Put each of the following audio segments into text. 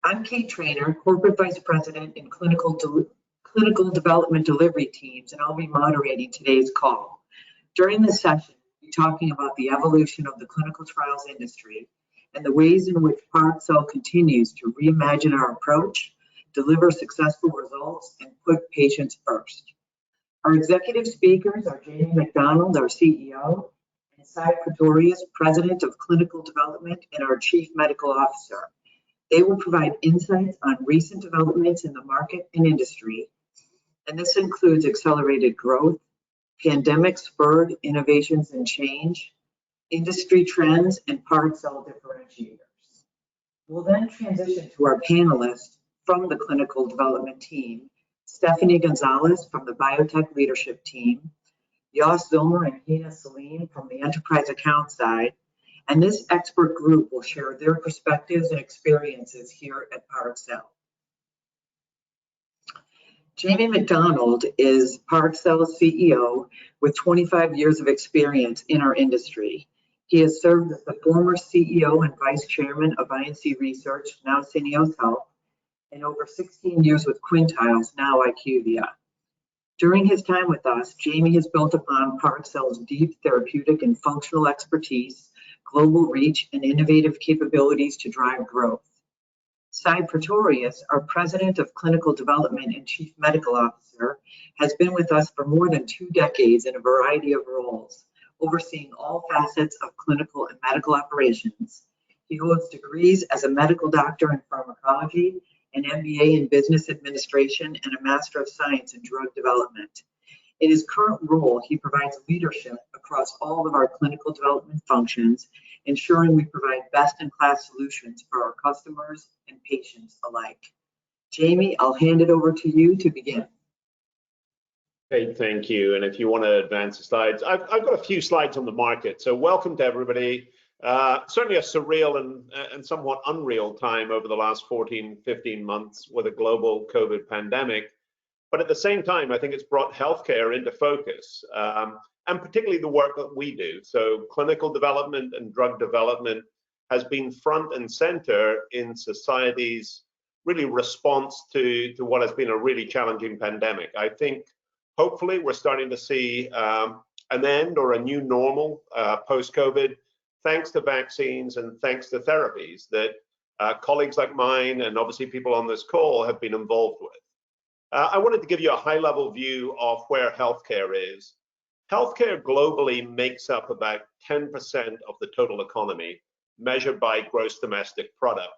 I'm Kate Trainor, Corporate Vice President in Clinical Development Delivery Teams, and I'll be moderating today's call. During this session, we'll be talking about the evolution of the clinical trials industry and the ways in which Parexel continues to reimagine our approach, deliver successful results, and put patients first. Our executive speakers are Macdonald, our CEO, and Sy Pretorius, President of Clinical Development and our Chief Medical Officer. They will provide insights on recent developments in the market and industry, and this includes accelerated growth, pandemic-spurred innovations and change, industry trends, and Parexel differentiators. We'll then transition to our panelists from the clinical development team, Stephanie Gonzalez from the biotech leadership team, Jos Zilmer and Hina Saleem from the enterprise account side, and this expert group will share their perspectives and experiences here at Parexel. Macdonald is Parexel's CEO with 25 years of experience in our industry. He has served as the former CEO and Vice Chairman of INC Research, now Syneos Health, and over 16 years with Quintiles, now IQVIA. During his time with us, Jamie has built upon Parexel's deep therapeutic and functional expertise, global reach, and innovative capabilities to drive growth. Sy Pretorius, our President of Clinical Development and Chief Medical Officer, has been with us for more than 2 decades in a variety of roles, overseeing all facets of clinical and medical operations. He holds degrees as a medical doctor in pharmacology, an MBA in business administration, and a Master of Science in drug development. In his current role, he provides leadership across all of our clinical development functions, ensuring we provide best-in-class solutions for our customers and patients alike. Jamie, I'll hand it over to you to begin. Okay, thank you. And if you want to advance the slides, I've got a few slides on the market. So welcome to everybody. Certainly a surreal and somewhat unreal time over the last 14, 15 months with a global COVID pandemic. But at the same time, I think it's brought healthcare into focus, and particularly the work that we do. So clinical development and drug development has been front and center in society's really response to what has been a really challenging pandemic. I think hopefully we're starting to see an end or a new normal post-COVID, thanks to vaccines and thanks to therapies that colleagues like mine and obviously people on this call have been involved with. I wanted to give you a high-level view of where healthcare is. Healthcare globally makes up about 10% of the total economy, measured by gross domestic product.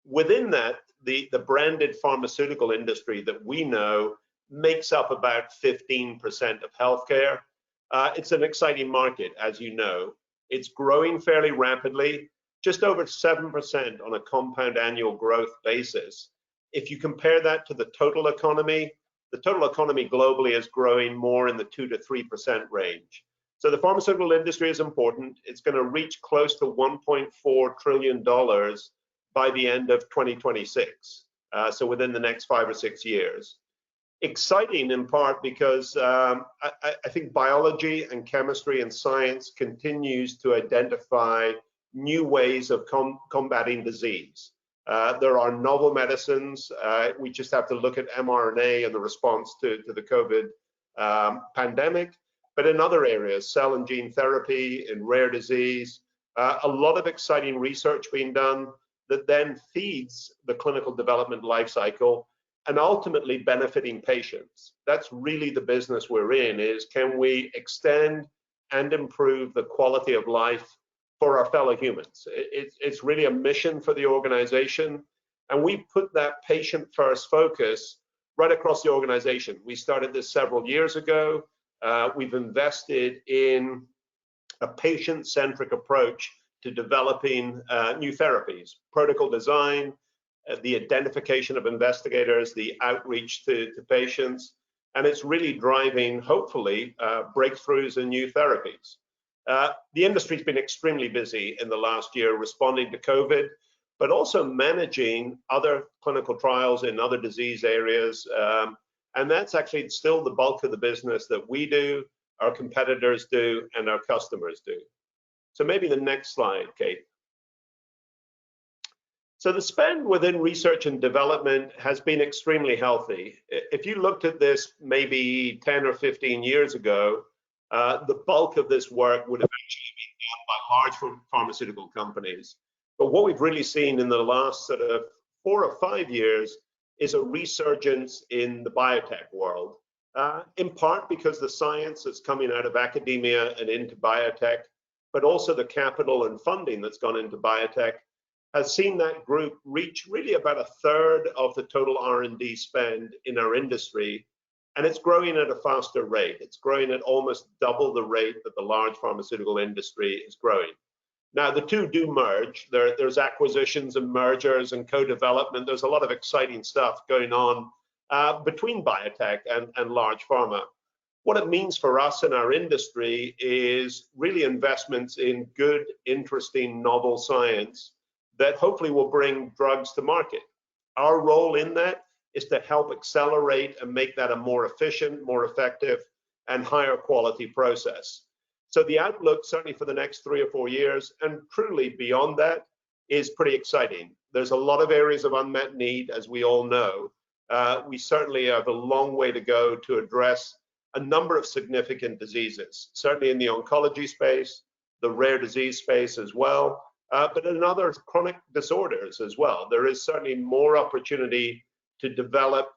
Within that, the branded pharmaceutical industry that we know makes up about 15% of healthcare. It's an exciting market, as you know. It's growing fairly rapidly, just over 7% on a compound annual growth basis. If you compare that to the total economy globally is growing more in the 2 to 3% range. So the pharmaceutical industry is important. It's going to reach close to $1.4 trillion by the end of 2026, so within the next 5 or 6 years. Exciting in part because I think biology and chemistry and science continues to identify new ways of combating disease. There are novel medicines. We just have to look at mRNA and the response to the COVID pandemic. But in other areas, cell and gene therapy, in rare disease, a lot of exciting research being done that then feeds the clinical development life cycle and ultimately benefiting patients. That's really the business we're in, is can we extend and improve the quality of life for our fellow humans. It's really a mission for the organization, and we put that patient-first focus right across the organization. We started this several years ago. We've invested in a patient-centric approach to developing new therapies, protocol design, the identification of investigators, the outreach to patients, and it's really driving, hopefully, breakthroughs in new therapies. The industry's been extremely busy in the last year responding to COVID, but also managing other clinical trials in other disease areas. And that's actually still the bulk of the business that we do, our competitors do, and our customers do. So maybe the next slide, Kate. So the spend within research and development has been extremely healthy. If you looked at this maybe 10 or 15 years ago, the bulk of this work would have actually been done by large pharmaceutical companies. But what we've really seen in the last sort of 4 or 5 years is a resurgence in the biotech world, in part because the science that's coming out of academia and into biotech, but also the capital and funding that's gone into biotech, has seen that group reach really about a third of the total R&D spend in our industry, and it's growing at a faster rate. It's growing at almost double the rate that the large pharmaceutical industry is growing. Now, the two do merge. There's acquisitions and mergers and co-development. There's a lot of exciting stuff going on between biotech and large pharma. What it means for us in our industry is really investments in good, interesting, novel science that hopefully will bring drugs to market. Our role in that is to help accelerate and make that a more efficient, more effective, and higher quality process. So the outlook, certainly for the next 3 or 4 years, and truly beyond that, is pretty exciting. There's a lot of areas of unmet need, as we all know. We certainly have a long way to go to address a number of significant diseases, certainly in the oncology space, the rare disease space as well, but in other chronic disorders as well. There is certainly more opportunity to develop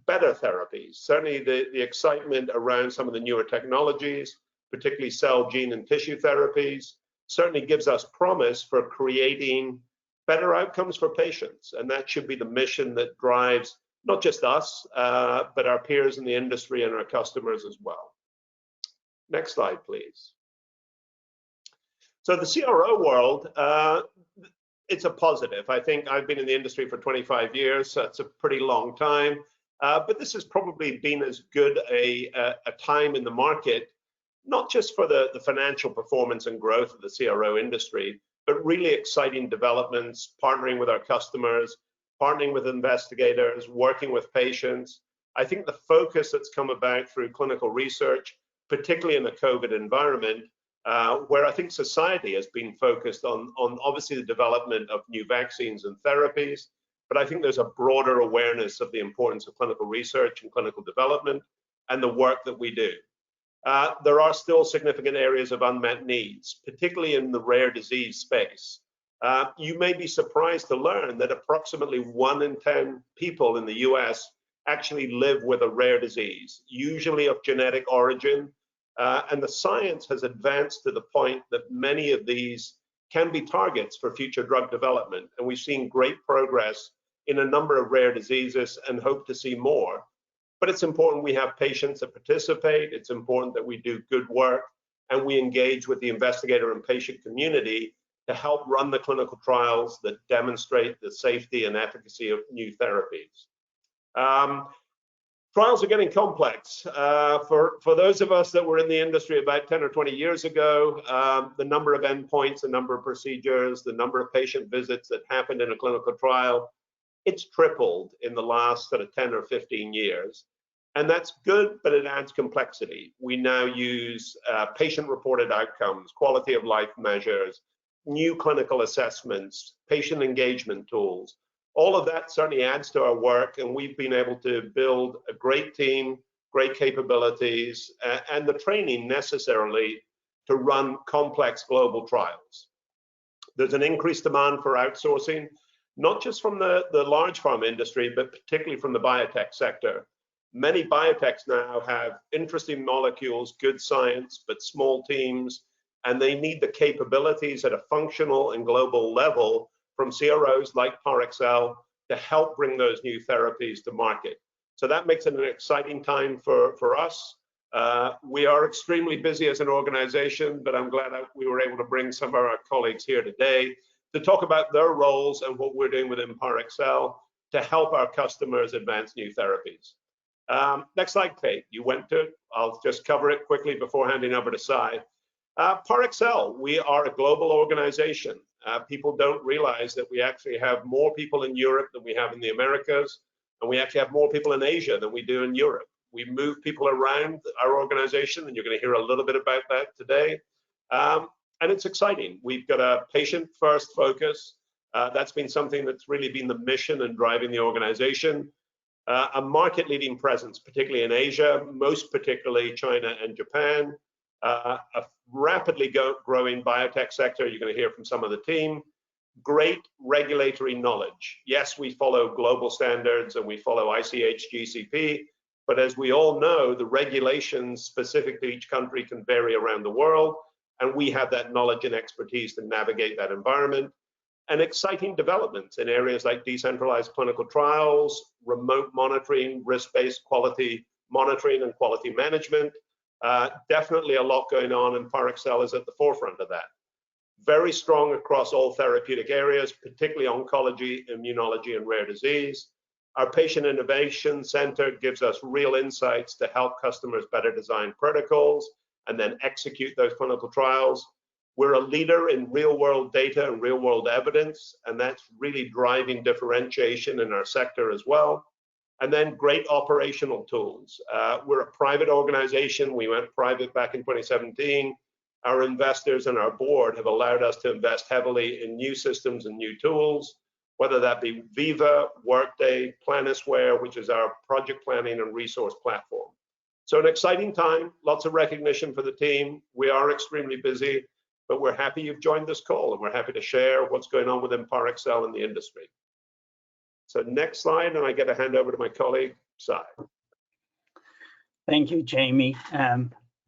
better therapies. Certainly the excitement around some of the newer technologies, particularly cell, gene, and tissue therapies, certainly gives us promise for creating better outcomes for patients. And that should be the mission that drives not just us, but our peers in the industry and our customers as well. Next slide, please. So the CRO world, it's a positive. I think I've been in the industry for 25 years, so it's a pretty long time. But this has probably been as good a time in the market, not just for the financial performance and growth of the CRO industry, but really exciting developments, partnering with our customers, partnering with investigators, working with patients. I think the focus that's come about through clinical research, particularly in the COVID environment, where I think society has been focused on obviously the development of new vaccines and therapies, but I think there's a broader awareness of the importance of clinical research and clinical development and the work that we do. There are still significant areas of unmet needs, particularly in the rare disease space. You may be surprised to learn that approximately 1 in 10 people in the US actually live with a rare disease, usually of genetic origin. And the science has advanced to the point that many of these can be targets for future drug development. And we've seen great progress in a number of rare diseases and hope to see more. But it's important we have patients that participate. It's important that we do good work and we engage with the investigator and patient community to help run the clinical trials that demonstrate the safety and efficacy of new therapies. Trials are getting complex. For those of us that were in the industry about 10 or 20 years ago, the number of endpoints, the number of procedures, the number of patient visits that happened in a clinical trial, it's tripled in the last sort of 10 or 15 years. And that's good, but it adds complexity. We now use patient-reported outcomes, quality of life measures, new clinical assessments, patient engagement tools. All of that certainly adds to our work, and we've been able to build a great team, great capabilities, and the training necessarily to run complex global trials. There's an increased demand for outsourcing, not just from the large pharma industry, but particularly from the biotech sector. Many biotechs now have interesting molecules, good science, but small teams, and they need the capabilities at a functional and global level from CROs like Parexel to help bring those new therapies to market. So that makes it an exciting time for us. We are extremely busy as an organization, but I'm glad we were able to bring some of our colleagues here today to talk about their roles and what we're doing within Parexel to help our customers advance new therapies. Next slide, Kate. You went to it. I'll just cover it quickly before handing over to Sy. Parexel, we are a global organization. People don't realize that we actually have more people in Europe than we have in the Americas, and we actually have more people in Asia than we do in Europe. We move people around our organization, and you're going to hear a little bit about that today. And it's exciting. We've got a patient-first focus. That's been something that's really been the mission and driving the organization. A market-leading presence, particularly in Asia, most particularly China and Japan. A rapidly growing biotech sector. You're going to hear from some of the team. Great regulatory knowledge. Yes, we follow global standards and we follow ICH GCP, but as we all know, the regulations specific to each country can vary around the world, and we have that knowledge and expertise to navigate that environment. And exciting developments in areas like decentralized clinical trials, remote monitoring, risk-based quality monitoring and quality management. Definitely a lot going on, and Parexel is at the forefront of that. Very strong across all therapeutic areas, particularly oncology, immunology, and rare disease. Our Patient Innovation Center gives us real insights to help customers better design protocols and then execute those clinical trials. We're a leader in real-world data and real-world evidence, and that's really driving differentiation in our sector as well. And then great operational tools. We're a private organization. We went private back in 2017. Our investors and our board have allowed us to invest heavily in new systems and new tools, whether that be Viva, Workday, Planisware, which is our project planning and resource platform. So an exciting time, lots of recognition for the team. We are extremely busy, but we're happy you've joined this call, and we're happy to share what's going on within Parexel in the industry. So next slide, and I get to hand over to my colleague, Sy. Thank you, Jamie.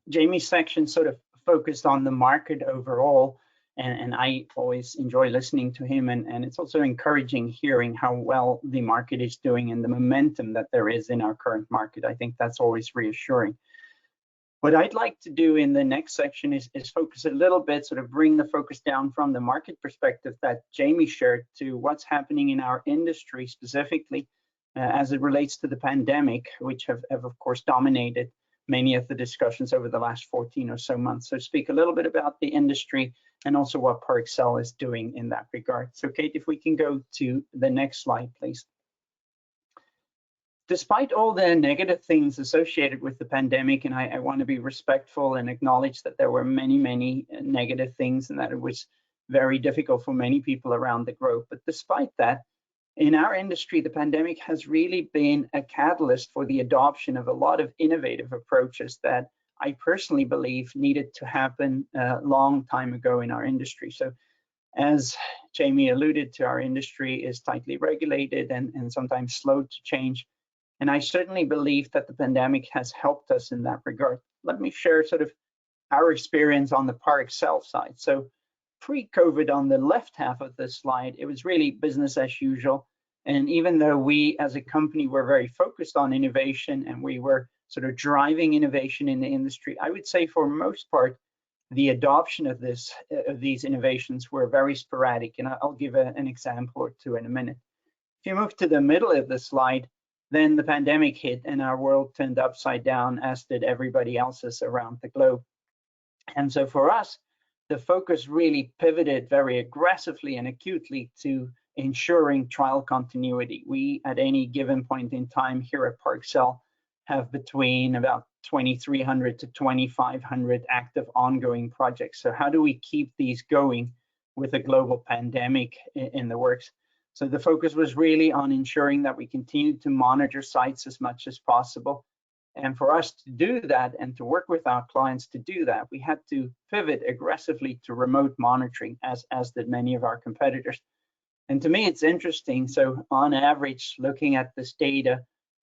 Jamie's section sort of focused on the market overall, and I always enjoy listening to him, and it's also encouraging hearing how well the market is doing and the momentum that there is in our current market. I think that's always reassuring. What I'd like to do in the next section is focus a little bit, sort of bring the focus down from the market perspective that Jamie shared to what's happening in our industry specifically as it relates to the pandemic, which have of course dominated many of the discussions over the last 14 or so months. So speak a little bit about the industry and also what Parexel is doing in that regard. So Kate, if we can go to the next slide, please. Despite all the negative things associated with the pandemic, and I want to be respectful and acknowledge that there were many negative things and that it was very difficult for many people around the globe. But despite that, in our industry, the pandemic has really been a catalyst for the adoption of a lot of innovative approaches that I personally believe needed to happen a long time ago in our industry. So as Jamie alluded to, our industry is tightly regulated and sometimes slow to change. And I certainly believe that the pandemic has helped us in that regard. Let me share sort of our experience on the Parexel side. So pre-COVID, on the left half of this slide, it was really business as usual. And even though we as a company were very focused on innovation and we were sort of driving innovation in the industry, I would say for most part, the adoption of these innovations were very sporadic. And I'll give an example or two in a minute. If you move to the middle of the slide, then the pandemic hit and our world turned upside down, as did everybody else's around the globe. And so for us, the focus really pivoted very aggressively and acutely to ensuring trial continuity. We, at any given point in time here at Parexel, have between about 2,300 to 2,500 active ongoing projects. So how do we keep these going with a global pandemic in the works? So the focus was really on ensuring that we continued to monitor sites as much as possible. And for us to do that and to work with our clients to do that, we had to pivot aggressively to remote monitoring, as did many of our competitors. And to me, it's interesting. So on average, looking at this data,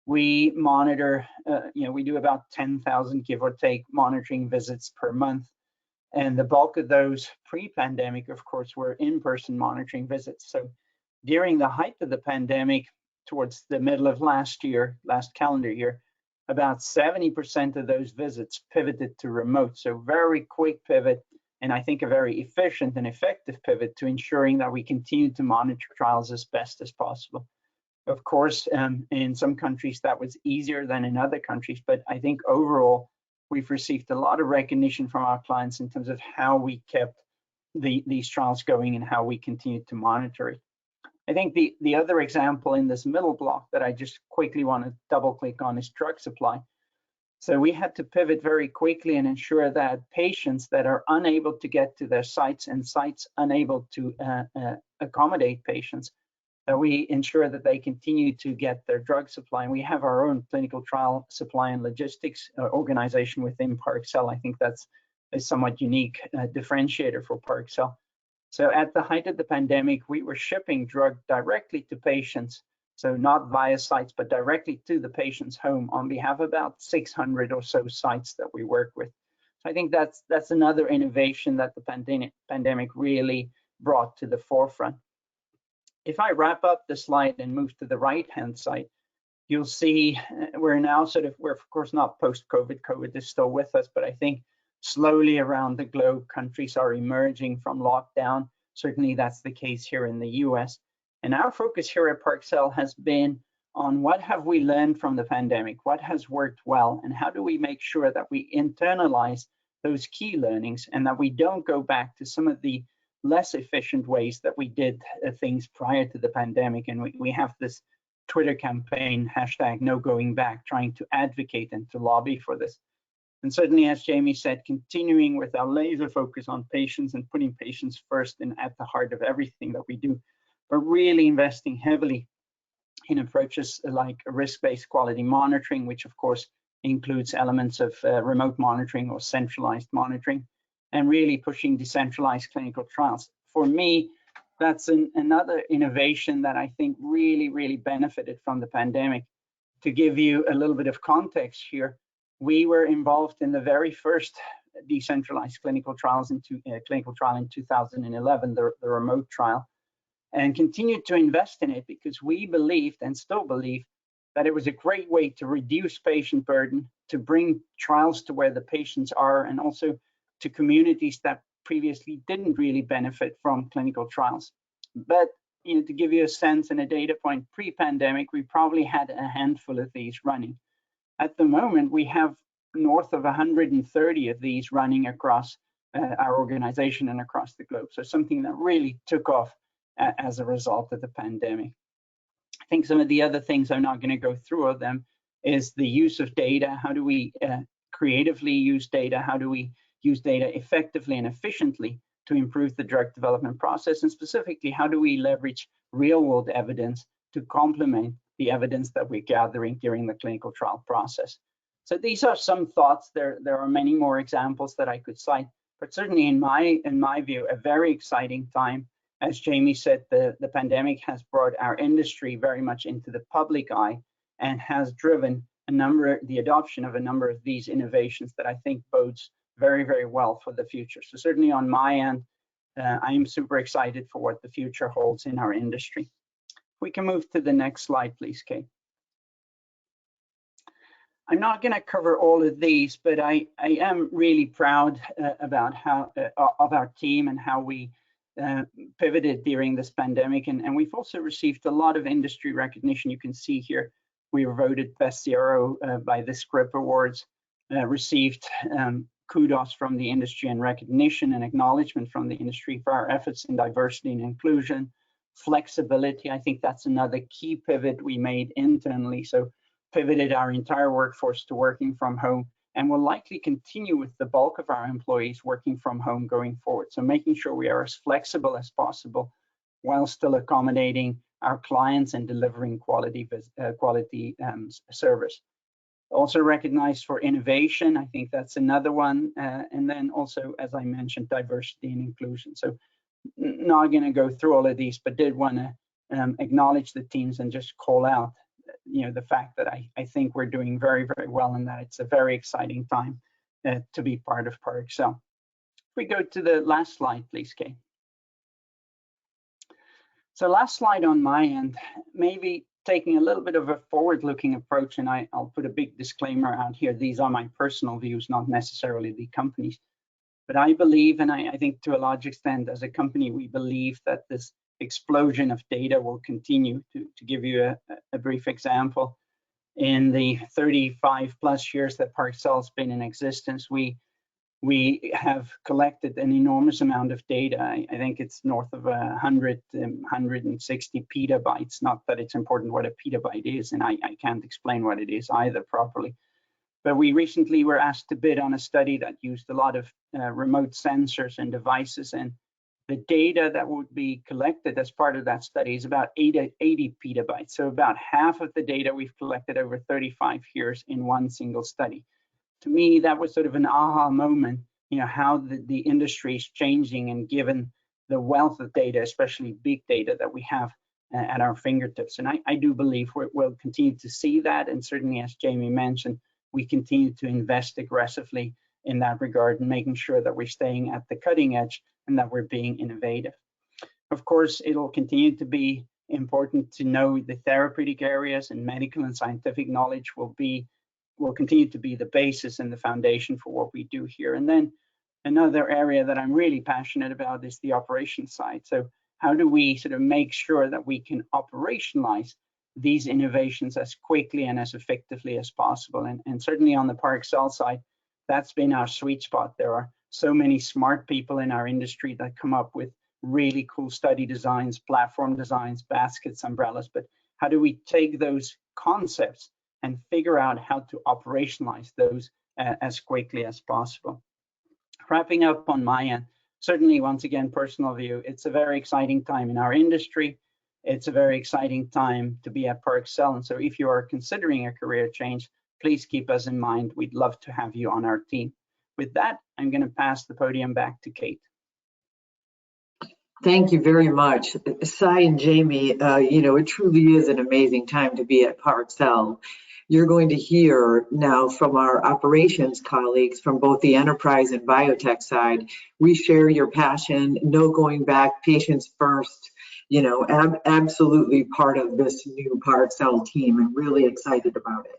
we monitor, we do about 10,000, give or take, monitoring visits per month. And the bulk of those pre-pandemic, of course, were in-person monitoring visits. So during the height of the pandemic, towards the middle of last calendar year, about 70% of those visits pivoted to remote. So very quick pivot, and I think a very efficient and effective pivot to ensuring that we continue to monitor trials as best as possible. Of course, in some countries that was easier than in other countries, but I think overall, we've received a lot of recognition from our clients in terms of how we kept these trials going and how we continue to monitor it. I think the other example in this middle block that I just quickly want to double click on is drug supply. So we had to pivot very quickly and ensure that patients that are unable to get to their sites and sites unable to accommodate patients, that we ensure that they continue to get their drug supply. And we have our own clinical trial supply and logistics organization within Parexel. I think that's a somewhat unique differentiator for Parexel. So at the height of the pandemic, we were shipping drug directly to patients. So not via sites, but directly to the patient's home on behalf of about 600 or so sites that we work with. So I think that's another innovation that the pandemic really brought to the forefront. If I wrap up the slide and move to the right-hand side, you'll see we're now we're of course not post-COVID. COVID is still with us, but I think slowly around the globe, countries are emerging from lockdown. Certainly that's the case here in the US. And our focus here at Parexel has been on what have we learned from the pandemic, what has worked well, and how do we make sure that we internalize those key learnings and that we don't go back to some of the less efficient ways that we did things prior to the pandemic. And we have this Twitter campaign, #NoGoingBack, trying to advocate and to lobby for this. And certainly, as Jamie said, continuing with our laser focus on patients and putting patients first and at the heart of everything that we do, but really investing heavily in approaches like risk-based quality monitoring, which of course includes elements of remote monitoring or centralized monitoring, and really pushing decentralized clinical trials. For me, that's another innovation that I think really benefited from the pandemic. To give you a little bit of context here, we were involved in the very first decentralized clinical trial in 2011, the remote trial, and continued to invest in it because we believed and still believe that it was a great way to reduce patient burden, to bring trials to where the patients are, and also to communities that previously didn't really benefit from clinical trials. But to give you a sense and a data point, pre-pandemic, we probably had a handful of these running. At the moment, we have north of 130 of these running across our organization and across the globe. So something that really took off as a result of the pandemic. I think some of the other things, I'm not going to go through all of them, is the use of data. How do we creatively use data? How do we use data effectively and efficiently to improve the drug development process? And specifically, how do we leverage real-world evidence to complement the evidence that we're gathering during the clinical trial process? So these are some thoughts. There are many more examples that I could cite, but certainly in my view, a very exciting time. As Jamie said, the pandemic has brought our industry very much into the public eye and has driven the adoption of a number of these innovations that I think bodes very well for the future. So certainly on my end, I am super excited for what the future holds in our industry. We can move to the next slide, please, Kate. I'm not going to cover all of these, but I am really proud about of our team and how we pivoted during this pandemic. And we've also received a lot of industry recognition. You can see here, we were voted Best CRO by the Scrip Awards, received kudos from the industry and recognition and acknowledgement from the industry for our efforts in diversity and inclusion, flexibility. I think that's another key pivot we made internally. So pivoted our entire workforce to working from home, and will likely continue with the bulk of our employees working from home going forward. So making sure we are as flexible as possible while still accommodating our clients and delivering quality service. Also recognized for innovation. I think that's another one. And then also, as I mentioned, diversity and inclusion. So not going to go through all of these, but did want to acknowledge the teams and just call out the fact that I think we're doing very well, and that it's a very exciting time to be part of Parexel. If we go to the last slide, please, Kay. So last slide on my end, maybe taking a little bit of a forward-looking approach, and I'll put a big disclaimer out here. These are my personal views, not necessarily the company's. But I believe, and I think to a large extent as a company, we believe that this explosion of data will continue. To give you a brief example, in the 35 plus years that Parexel's been in existence, we have collected an enormous amount of data. I think it's north of 160 petabytes. Not that it's important what a petabyte is, and I can't explain what it is either properly. But we recently were asked to bid on a study that used a lot of remote sensors and devices, and The data that would be collected as part of that study is about 80 petabytes. So about half of the data we've collected over 35 years in one single study. To me, that was sort of an aha moment, how the industry is changing, and given the wealth of data, especially big data that we have at our fingertips. And I do believe we'll continue to see that. And certainly, as Jamie mentioned, we continue to invest aggressively in that regard and making sure that we're staying at the cutting edge and that we're being innovative. Of course, it'll continue to be important to know the therapeutic areas, and medical and scientific knowledge will continue to be the basis and the foundation for what we do here. And then another area that I'm really passionate about is the operations side. So how do we sort of make sure that we can operationalize these innovations as quickly and as effectively as possible? And certainly on the Parexel side, that's been our sweet spot. There are so many smart people in our industry that come up with really cool study designs, platform designs, baskets, umbrellas, but how do we take those concepts and figure out how to operationalize those as quickly as possible? Wrapping up on my end, certainly, once again, personal view, it's a very exciting time in our industry. It's a very exciting time to be at Parexel. And so if you are considering a career change, please keep us in mind. We'd love to have you on our team. With that, I'm going to pass the podium back to Kate. Thank you very much, Sy and Jamie. It truly is an amazing time to be at Parexel. You're going to hear now from our operations colleagues from both the enterprise and biotech side. We share your passion, no going back, patients first, absolutely part of this new Parexel team, and really excited about it.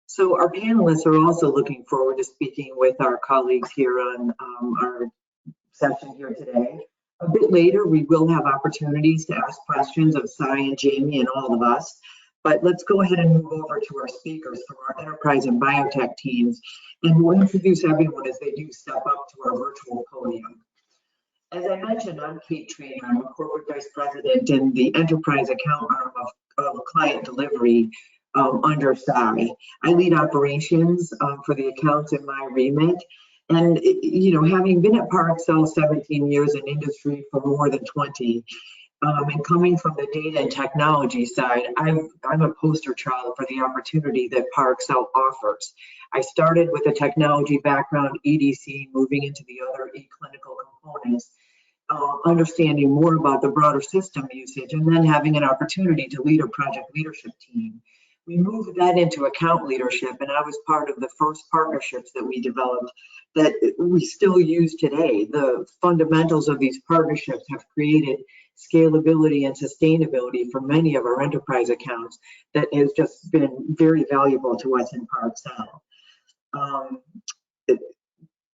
So our panelists are also looking forward to speaking with our colleagues here on our session here today. A bit later, we will have opportunities to ask questions of Sy and Jamie and all of us. But let's go ahead and move over to our speakers from our enterprise and biotech teams, and we'll introduce everyone as they do step up to our virtual podium. As I mentioned, I'm Kate Trainor. I'm a corporate vice president in the enterprise account arm of client delivery under Sy. I lead operations for the accounts in my remit. And, having been at Parexel 17 years in industry for more than 20, and coming from the data and technology side, I'm a poster child for the opportunity that Parexel offers. I started with a technology background, EDC, moving into the other e-clinical components, understanding more about the broader system usage, and then having an opportunity to lead a project leadership team. We moved that into account leadership, and I was part of the first partnerships that we developed that we still use today. The fundamentals of these partnerships have created scalability and sustainability for many of our enterprise accounts that has just been very valuable to us in Parexel.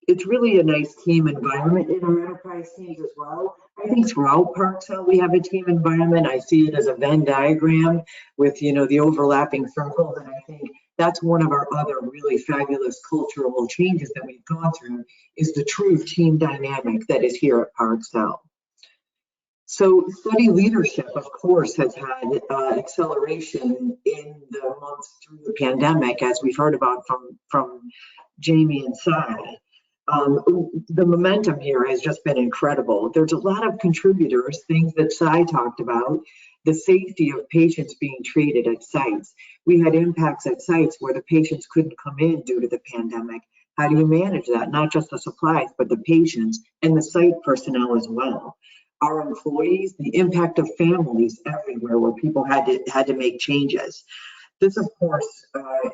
It's really a nice team environment in our enterprise teams as well. I think throughout Parexel we have a team environment. I see it as a Venn diagram with the overlapping circles, and I think that's one of our other really fabulous cultural changes that we've gone through, is the true team dynamic that is here at Parexel. So study leadership, of course, has had acceleration in the months through the pandemic, as we've heard about from Jamie and Sy. The momentum here has just been incredible. There's a lot of contributors, things that Sy talked about, the safety of patients being treated at sites. We had impacts at sites where the patients couldn't come in due to the pandemic. How do you manage that? Not just the supplies, but the patients and the site personnel as well. Our employees, the impact of families everywhere where people had to make changes. This, of course,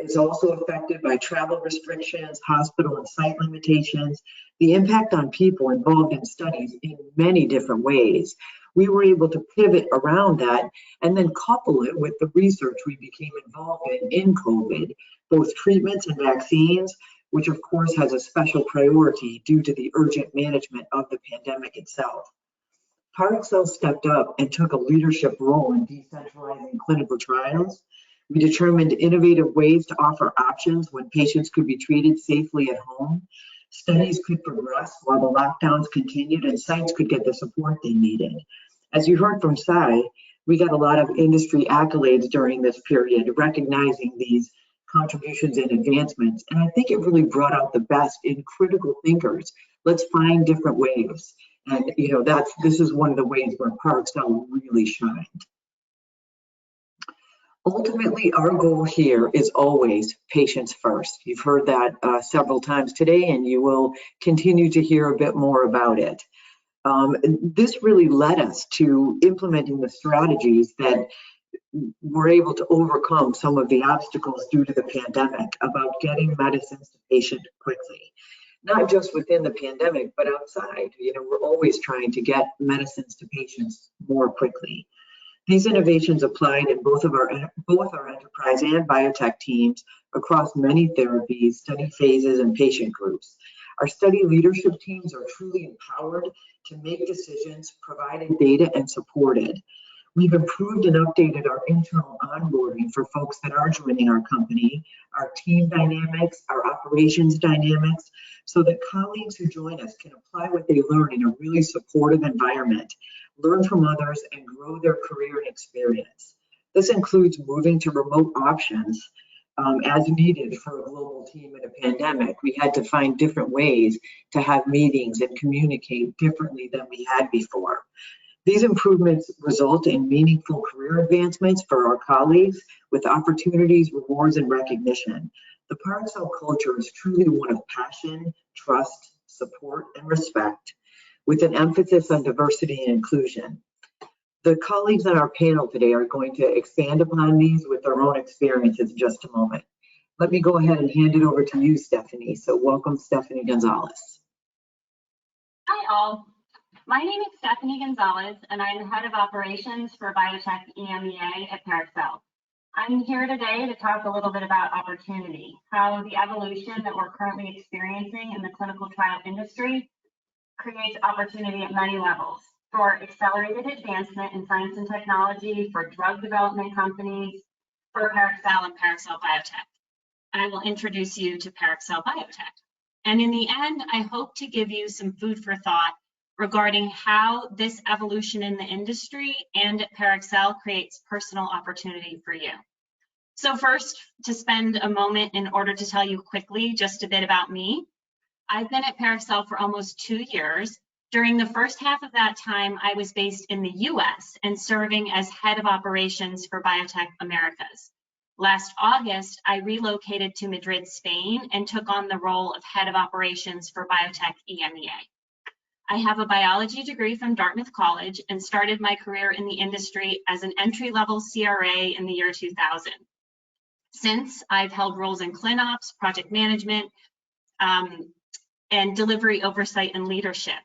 is also affected by travel restrictions, hospital and site limitations, the impact on people involved in studies in many different ways. We were able to pivot around that and then couple it with the research we became involved in COVID, both treatments and vaccines, which of course has a special priority due to the urgent management of the pandemic itself. Parexel stepped up and took a leadership role in decentralizing clinical trials. We determined innovative ways to offer options when patients could be treated safely at home. Studies could progress while the lockdowns continued, and sites could get the support they needed. As you heard from Sy, we got a lot of industry accolades during this period, recognizing these contributions and advancements. And I think it really brought out the best in critical thinkers. Let's find different ways. And this is one of the ways where Parexel really shined. Ultimately, our goal here is always patients first. You've heard that several times today, and you will continue to hear a bit more about it. This really led us to implementing the strategies that were able to overcome some of the obstacles due to the pandemic about getting medicines to patients quickly. Not just within the pandemic, but outside. We're always trying to get medicines to patients more quickly. These innovations applied in both our enterprise and biotech teams across many therapies, study phases, and patient groups. Our study leadership teams are truly empowered to make decisions, provided data, and supported. We've improved and updated our internal onboarding for folks that are joining our company, our team dynamics, our operations dynamics, so that colleagues who join us can apply what they learn in a really supportive environment, learn from others, and grow their career and experience. This includes moving to remote options as needed for a global team in a pandemic. We had to find different ways to have meetings and communicate differently than we had before. These improvements result in meaningful career advancements for our colleagues with opportunities, rewards, and recognition. The Parexel culture is truly one of passion, trust, support, and respect, with an emphasis on diversity and inclusion. The colleagues on our panel today are going to expand upon these with their own experiences in just a moment. Let me go ahead and hand it over to you, Stephanie. So welcome, Stephanie Gonzalez. Hi, all. My name is Stephanie Gonzalez, and I'm the head of operations for Biotech EMEA at Parexel. I'm here today to talk a little bit about opportunity, how the evolution that we're currently experiencing in the clinical trial industry creates opportunity at many levels for accelerated advancement in science and technology, for drug development companies, for Parexel and Parexel Biotech. I will introduce you to Parexel Biotech. And in the end, I hope to give you some food for thought regarding how this evolution in the industry and at Parexel creates personal opportunity for you. So first, to spend a moment in order to tell you quickly just a bit about me. I've been at Parexel for almost 2 years. During the first half of that time, I was based in the US and serving as head of operations for Biotech Americas. Last August, I relocated to Madrid, Spain, and took on the role of head of operations for Biotech EMEA. I have a biology degree from Dartmouth College and started my career in the industry as an entry-level CRA in the year 2000. Since, I've held roles in ClinOps, project management, and delivery oversight and leadership.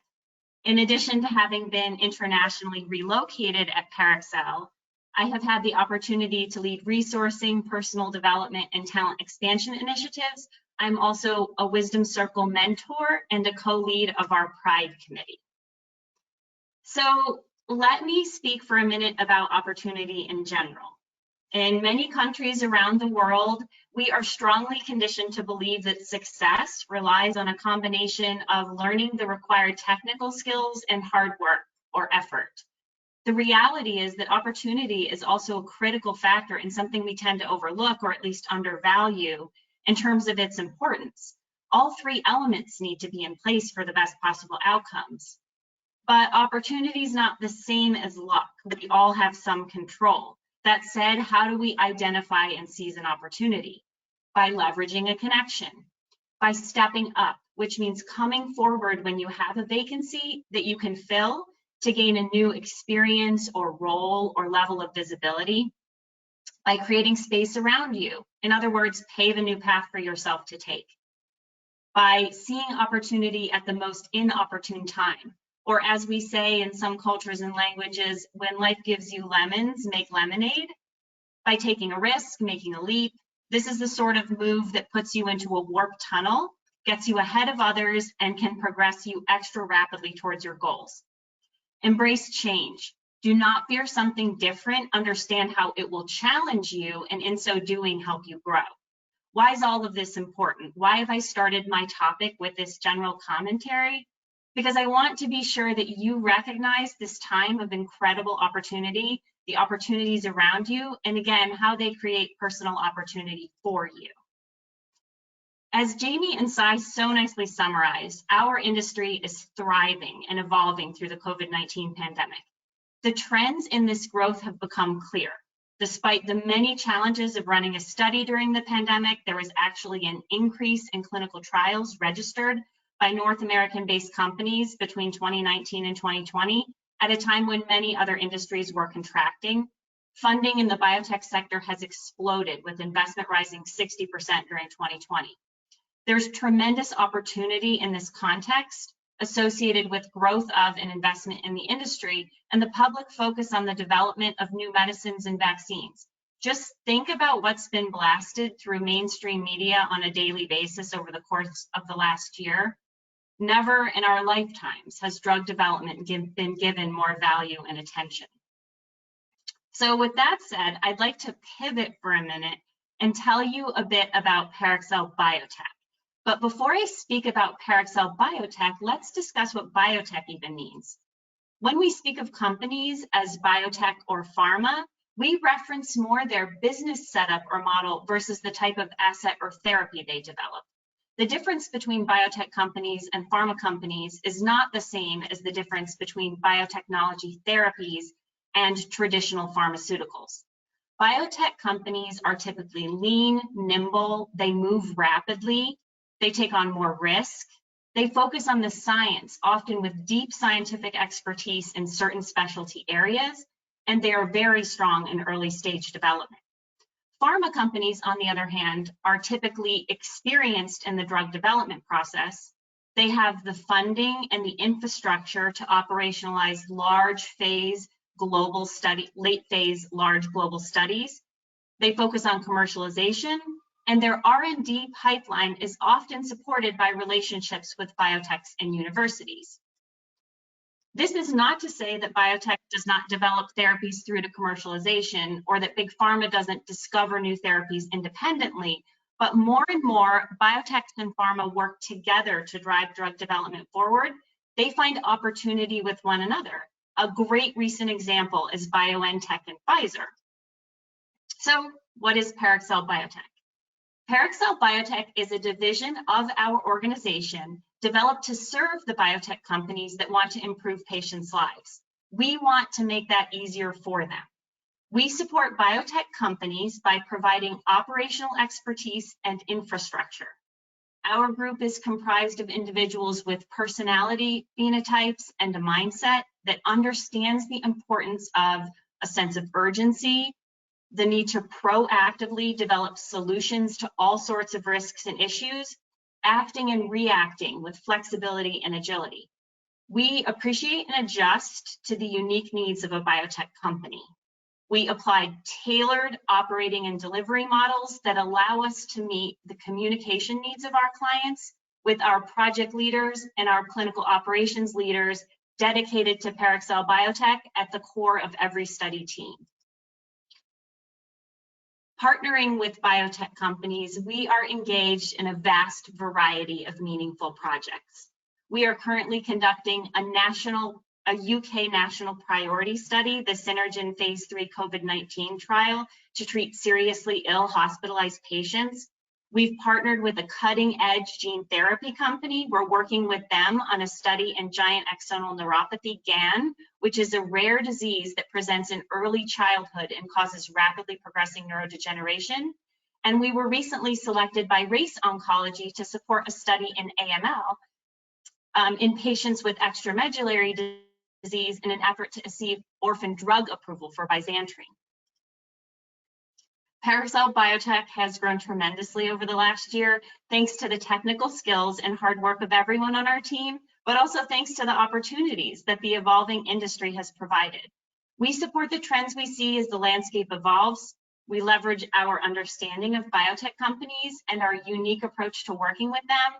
In addition to having been internationally relocated at Parexel, I have had the opportunity to lead resourcing, personal development, and talent expansion initiatives. I'm also a Wisdom Circle mentor and a co-lead of our Pride Committee. So let me speak for a minute about opportunity in general. In many countries around the world, we are strongly conditioned to believe that success relies on a combination of learning the required technical skills and hard work or effort. The reality is that opportunity is also a critical factor and something we tend to overlook or at least undervalue in terms of its importance. All three elements need to be in place for the best possible outcomes. But opportunity is not the same as luck. We all have some control. That said, how do we identify and seize an opportunity? By leveraging a connection, by stepping up, which means coming forward when you have a vacancy that you can fill to gain a new experience or role or level of visibility, by creating space around you. In other words, pave a new path for yourself to take. By seeing opportunity at the most inopportune time. Or as we say in some cultures and languages, when life gives you lemons, make lemonade. By taking a risk, making a leap. This is the sort of move that puts you into a warped tunnel, gets you ahead of others, and can progress you extra rapidly towards your goals. Embrace change. Do not fear something different. Understand how it will challenge you, and in so doing, help you grow. Why is all of this important? Why have I started my topic with this general commentary? Because I want to be sure that you recognize this time of incredible opportunity, the opportunities around you, and again, how they create personal opportunity for you. As Jamie and Sy so nicely summarized, our industry is thriving and evolving through the COVID-19 pandemic. The trends in this growth have become clear. Despite the many challenges of running a study during the pandemic, there was actually an increase in clinical trials registered by North American-based companies between 2019 and 2020, at a time when many other industries were contracting. Funding in the biotech sector has exploded, with investment rising 60% during 2020. There's tremendous opportunity in this context associated with growth of and investment in the industry and the public focus on the development of new medicines and vaccines. Just think about what's been blasted through mainstream media on a daily basis over the course of the last year. Never in our lifetimes has drug development been given more value and attention. So with that said, I'd like to pivot for a minute and tell you a bit about Parexel Biotech. But before I speak about Parexel Biotech, let's discuss what biotech even means. When we speak of companies as biotech or pharma, we reference more their business setup or model versus the type of asset or therapy they develop. The difference between biotech companies and pharma companies is not the same as the difference between biotechnology therapies and traditional pharmaceuticals. Biotech companies are typically lean, nimble, they move rapidly, they take on more risk, they focus on the science, often with deep scientific expertise in certain specialty areas, and they are very strong in early stage development. Pharma companies, on the other hand, are typically experienced in the drug development process. They have the funding and the infrastructure to operationalize late phase large global studies. They focus on commercialization, and their R&D pipeline is often supported by relationships with biotechs and universities. This is not to say that biotech does not develop therapies through to commercialization, or that big pharma doesn't discover new therapies independently, but more and more biotechs and pharma work together to drive drug development forward. They find opportunity with one another. A great recent example is BioNTech and Pfizer. So what is Parexel Biotech? Parexel Biotech is a division of our organization developed to serve the biotech companies that want to improve patients' lives. We want to make that easier for them. We support biotech companies by providing operational expertise and infrastructure. Our group is comprised of individuals with personality, phenotypes, and a mindset that understands the importance of a sense of urgency, the need to proactively develop solutions to all sorts of risks and issues, acting and reacting with flexibility and agility. We appreciate and adjust to the unique needs of a biotech company. We apply tailored operating and delivery models that allow us to meet the communication needs of our clients with our project leaders and our clinical operations leaders dedicated to Parexel Biotech at the core of every study team. Partnering with biotech companies, we are engaged in a vast variety of meaningful projects. We are currently conducting a UK national priority study, the Synergen phase 3 COVID-19 trial to treat seriously ill hospitalized patients. We've partnered with a cutting edge gene therapy company. We're working with them on a study in giant axonal neuropathy, GAN, which is a rare disease that presents in early childhood and causes rapidly progressing neurodegeneration. And we were recently selected by Race Oncology to support a study in AML in patients with extramedullary disease in an effort to receive orphan drug approval for bisantrene. Parexel Biotech has grown tremendously over the last year, thanks to the technical skills and hard work of everyone on our team, but also thanks to the opportunities that the evolving industry has provided. We support the trends we see as the landscape evolves. We leverage our understanding of biotech companies and our unique approach to working with them,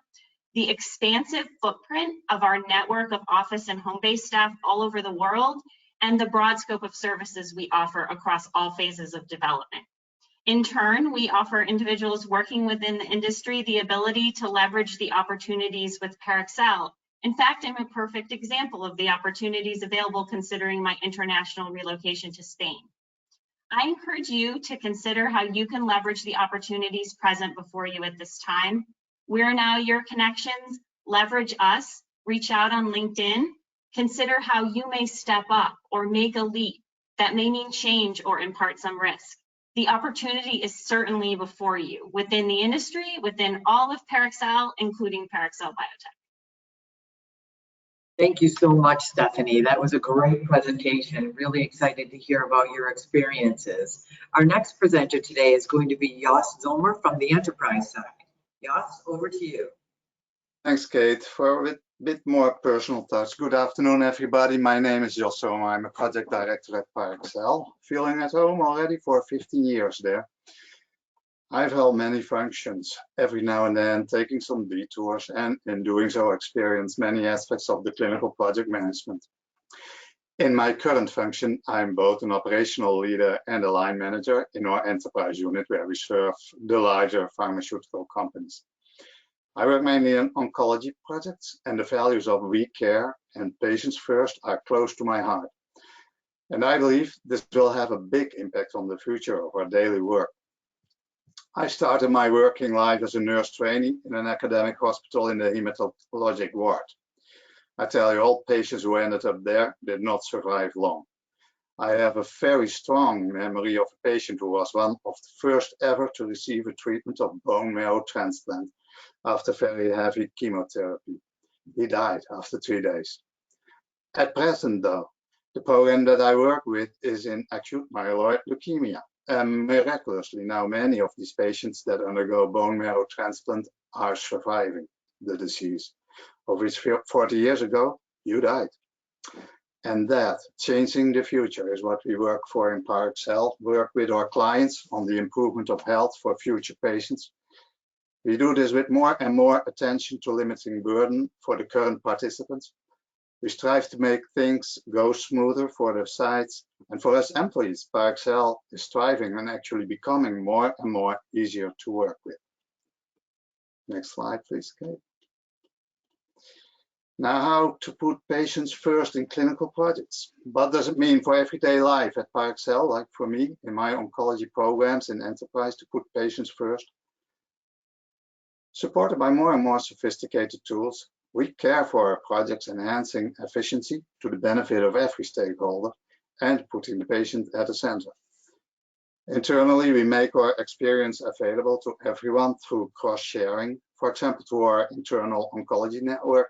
the expansive footprint of our network of office and home-based staff all over the world, and the broad scope of services we offer across all phases of development. In turn, we offer individuals working within the industry the ability to leverage the opportunities with Parexel. In fact, I'm a perfect example of the opportunities available considering my international relocation to Spain. I encourage you to consider how you can leverage the opportunities present before you at this time. We're now your connections. Leverage us, reach out on LinkedIn, consider how you may step up or make a leap that may mean change or impart some risk. The opportunity is certainly before you within the industry, within all of Parexel, including Parexel Biotech. Thank you so much, Stephanie. That was a great presentation. Really excited to hear about your experiences. Our next presenter today is going to be Jos Zomer from the enterprise side. Jos, over to you. Thanks, Kate. For a bit more personal touch. Good afternoon, everybody. My name is Jos Zomer. I'm a project director at Parexel, feeling at home already for 15 years there. I've held many functions, every now and then taking some detours, and in doing so experience many aspects of the clinical project management. In my current function, I'm both an operational leader and a line manager in our enterprise unit where we serve the larger pharmaceutical companies. I work mainly on oncology projects, and the values of we care and patients first are close to my heart. And I believe this will have a big impact on the future of our daily work. I started my working life as a nurse trainee in an academic hospital in the hematologic ward. I tell you, all patients who ended up there did not survive long. I have a very strong memory of a patient who was one of the first ever to receive a treatment of bone marrow transplant after very heavy chemotherapy. He died after 3 days. At present, though, the program that I work with is in acute myeloid leukemia. And miraculously, now many of these patients that undergo bone marrow transplant are surviving the disease, of which 40 years ago, you died. And that, changing the future, is what we work for in Parexel, work with our clients on the improvement of health for future patients. We do this with more and more attention to limiting burden for the current participants. We strive to make things go smoother for the sites, and for us employees, Parexel is striving and actually becoming more and more easier to work with. Next slide, please, Kate. Now, how to put patients first in clinical projects. What does it mean for everyday life at Parexel, like for me in my oncology programs in enterprise, to put patients first? Supported by more and more sophisticated tools, we care for our projects enhancing efficiency to the benefit of every stakeholder and putting the patient at the center. Internally, we make our experience available to everyone through cross-sharing, for example, to our internal oncology network,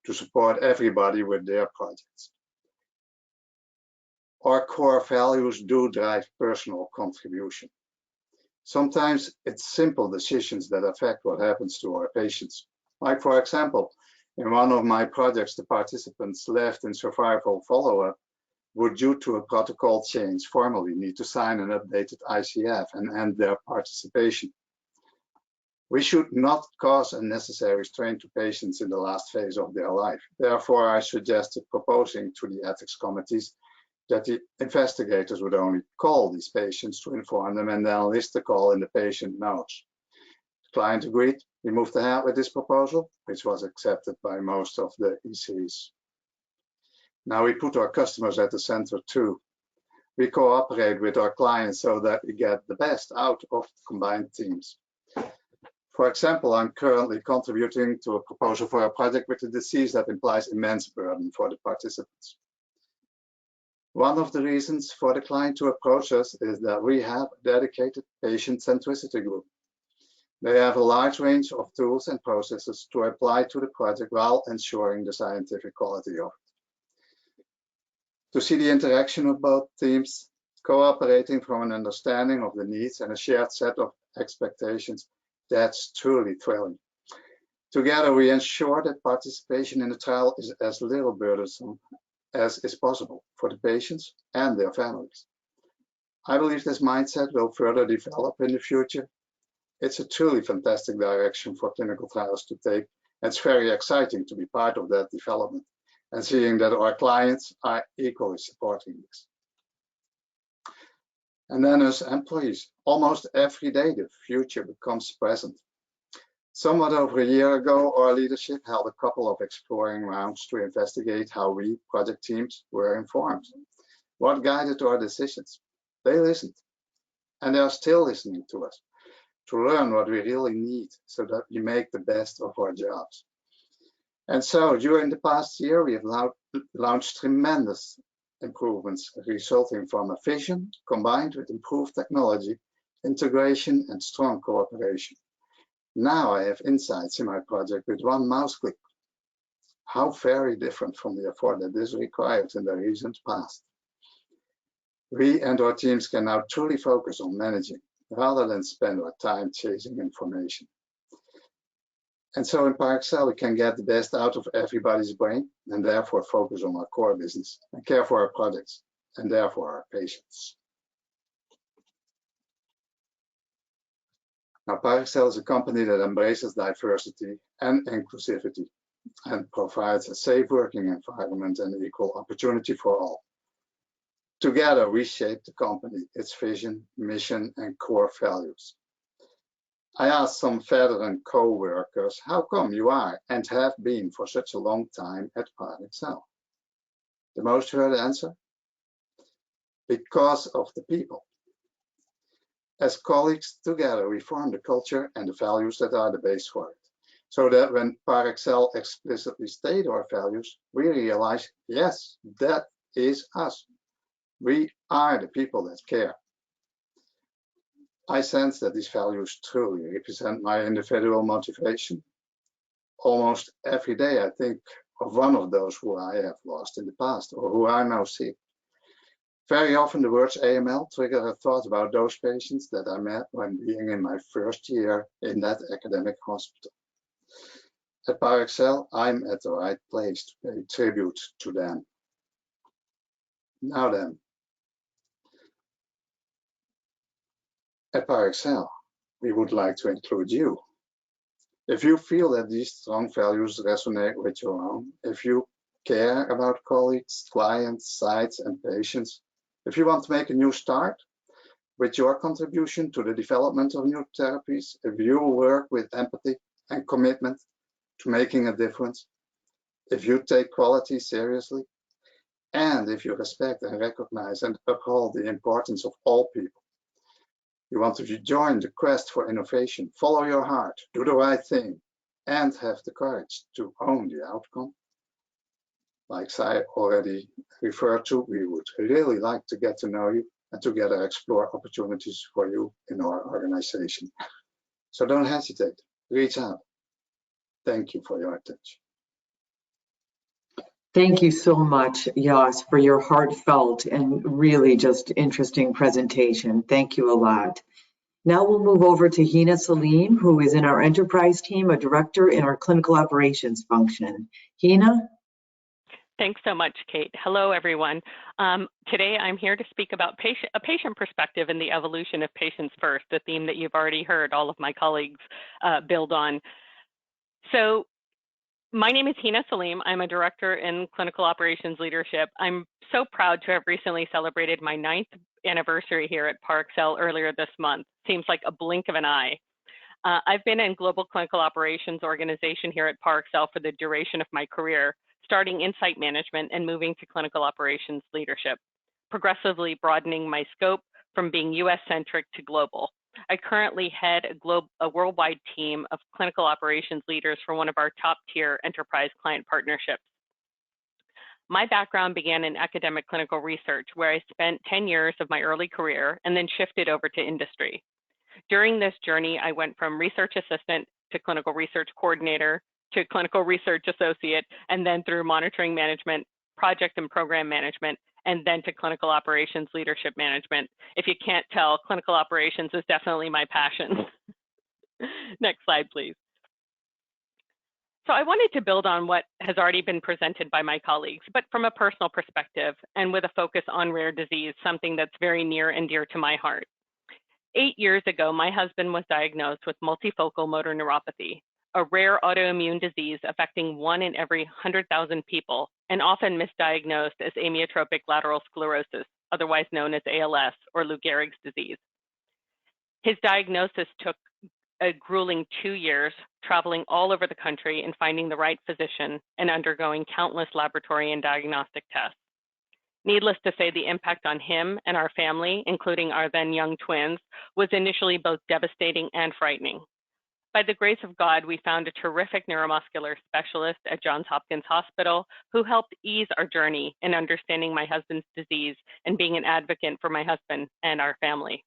to support everybody with their projects. Our core values do drive personal contribution. Sometimes it's simple decisions that affect what happens to our patients. Like, for example, in one of my projects, the participants left in survival follow-up would, due to a protocol change, formally need to sign an updated ICF and end their participation. We should not cause unnecessary strain to patients in the last phase of their life. Therefore, I suggested proposing to the ethics committees that the investigators would only call these patients to inform them and then list the call in the patient notes. The client agreed. We moved ahead with this proposal, which was accepted by most of the ECs. Now we put our customers at the center too. We cooperate with our clients so that we get the best out of combined teams. For example, I'm currently contributing to a proposal for a project with a disease that implies immense burden for the participants. One of the reasons for the client to approach us is that we have a dedicated patient centricity group. They have a large range of tools and processes to apply to the project while ensuring the scientific quality of it. To see the interaction of both teams, cooperating from an understanding of the needs and a shared set of expectations, that's truly thrilling. Together, we ensure that participation in the trial is as little burdensome as is possible for the patients and their families. I believe this mindset will further develop in the future. It's a truly fantastic direction for clinical trials to take. It's very exciting to be part of that development and seeing that our clients are equally supporting this. And then as employees, almost every day the future becomes present. Somewhat over a year ago, our leadership held a couple of exploring rounds to investigate how we, project teams, were informed. What guided our decisions? They listened, and they are still listening to us. to learn what we really need so that we make the best of our jobs. And so during the past year, we have launched tremendous improvements resulting from a vision combined with improved technology, integration, and strong cooperation. Now I have insights in my project with one mouse click. How very different from the effort that this required in the recent past. We and our teams can now truly focus on managing rather than spend our time chasing information. And so in Parexel, we can get the best out of everybody's brain and therefore focus on our core business and care for our projects and therefore our patients. Now, Parexel is a company that embraces diversity and inclusivity and provides a safe working environment and equal opportunity for all. Together, we shape the company, its vision, mission, and core values. I asked some veteran co-workers, how come you are and have been for such a long time at Parexel? The most heard answer? Because of the people. As colleagues, together we form the culture and the values that are the base for it. So that when Parexel explicitly state our values, we realize, yes, that is us. We are the people that care. I sense that these values truly represent my individual motivation. Almost every day I think of one of those who I have lost in the past or who are now sick. Very often the words AML trigger a thought about those patients that I met when being in my first year in that academic hospital. At Parexel, I'm at the right place to pay tribute to them. Now then, at Parexel, we would like to include you. If you feel that these strong values resonate with your own, if you care about colleagues, clients, sites, and patients, if you want to make a new start with your contribution to the development of new therapies, if you work with empathy and commitment to making a difference, if you take quality seriously, and if you respect and recognize and uphold the importance of all people, you want to join the quest for innovation, follow your heart, do the right thing, and have the courage to own the outcome. Like Sy already referred to, we would really like to get to know you and together explore opportunities for you in our organization. So don't hesitate, reach out. Thank you for your attention. Thank you so much, Jos, for your heartfelt and really just interesting presentation. Thank you a lot. Now we'll move over to Hina Saleem, who is in our enterprise team, a director in our clinical operations function. Hina? Thanks so much, Kate. Hello, everyone. Today, I'm here to speak about a patient perspective and the evolution of patients first, a theme that you've already heard all of my colleagues build on. So my name is Hina Saleem. I'm a director in clinical operations leadership. I'm so proud to have recently celebrated my 9th anniversary here at Parexel earlier this month. Seems like a blink of an eye. I've been in global clinical operations organization here at Parexel for the duration of my career, starting in site management and moving to clinical operations leadership, progressively broadening my scope from being US-centric to global. I currently head a worldwide team of clinical operations leaders for one of our top-tier enterprise client partnerships. My background began in academic clinical research, where I spent 10 years of my early career and then shifted over to industry. During this journey, I went from research assistant to clinical research coordinator to clinical research associate, and then through monitoring management, project and program management, and then to clinical operations leadership management. If you can't tell, clinical operations is definitely my passion. Next slide, please. So I wanted to build on what has already been presented by my colleagues, but from a personal perspective and with a focus on rare disease, something that's very near and dear to my heart. 8 years ago, my husband was diagnosed with multifocal motor neuropathy, a rare autoimmune disease affecting 1 in every 100,000 people, and often misdiagnosed as amyotrophic lateral sclerosis, otherwise known as ALS or Lou Gehrig's disease. His diagnosis took a grueling 2 years, traveling all over the country and finding the right physician and undergoing countless laboratory and diagnostic tests. Needless to say, the impact on him and our family, including our then young twins, was initially both devastating and frightening. By the grace of God, we found a terrific neuromuscular specialist at Johns Hopkins Hospital who helped ease our journey in understanding my husband's disease and being an advocate for my husband and our family.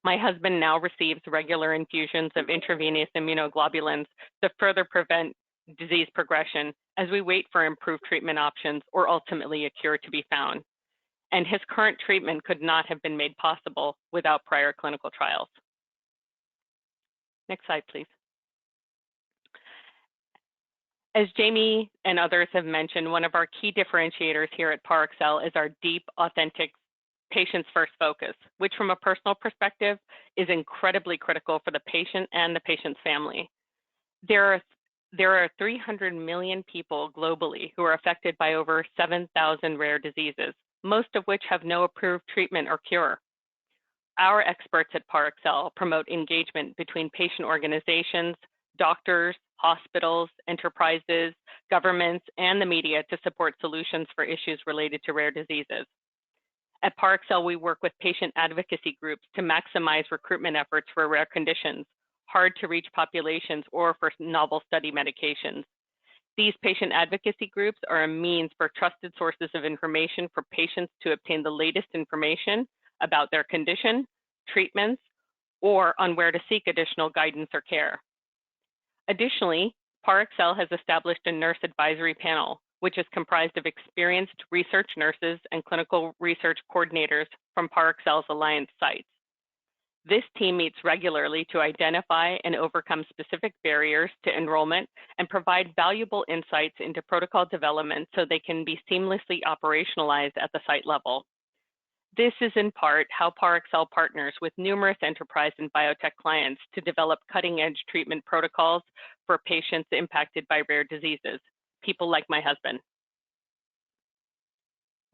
My husband now receives regular infusions of intravenous immunoglobulins to further prevent disease progression as we wait for improved treatment options or ultimately a cure to be found. And his current treatment could not have been made possible without prior clinical trials. Next slide, please. As Jamie and others have mentioned, one of our key differentiators here at Parexel is our deep, authentic, patients first focus, which from a personal perspective is incredibly critical for the patient and the patient's family. There are 300 million people globally who are affected by over 7,000 rare diseases, most of which have no approved treatment or cure. Our experts at Parexel promote engagement between patient organizations, doctors, hospitals, enterprises, governments, and the media to support solutions for issues related to rare diseases. At Parexel, we work with patient advocacy groups to maximize recruitment efforts for rare conditions, hard to reach populations, or for novel study medications. These patient advocacy groups are a means for trusted sources of information for patients to obtain the latest information about their condition, treatments, or on where to seek additional guidance or care. Additionally, Parexel has established a nurse advisory panel, which is comprised of experienced research nurses and clinical research coordinators from Parexel's alliance sites. This team meets regularly to identify and overcome specific barriers to enrollment and provide valuable insights into protocol development so they can be seamlessly operationalized at the site level. This is in part how Parexel partners with numerous enterprise and biotech clients to develop cutting-edge treatment protocols for patients impacted by rare diseases, people like my husband.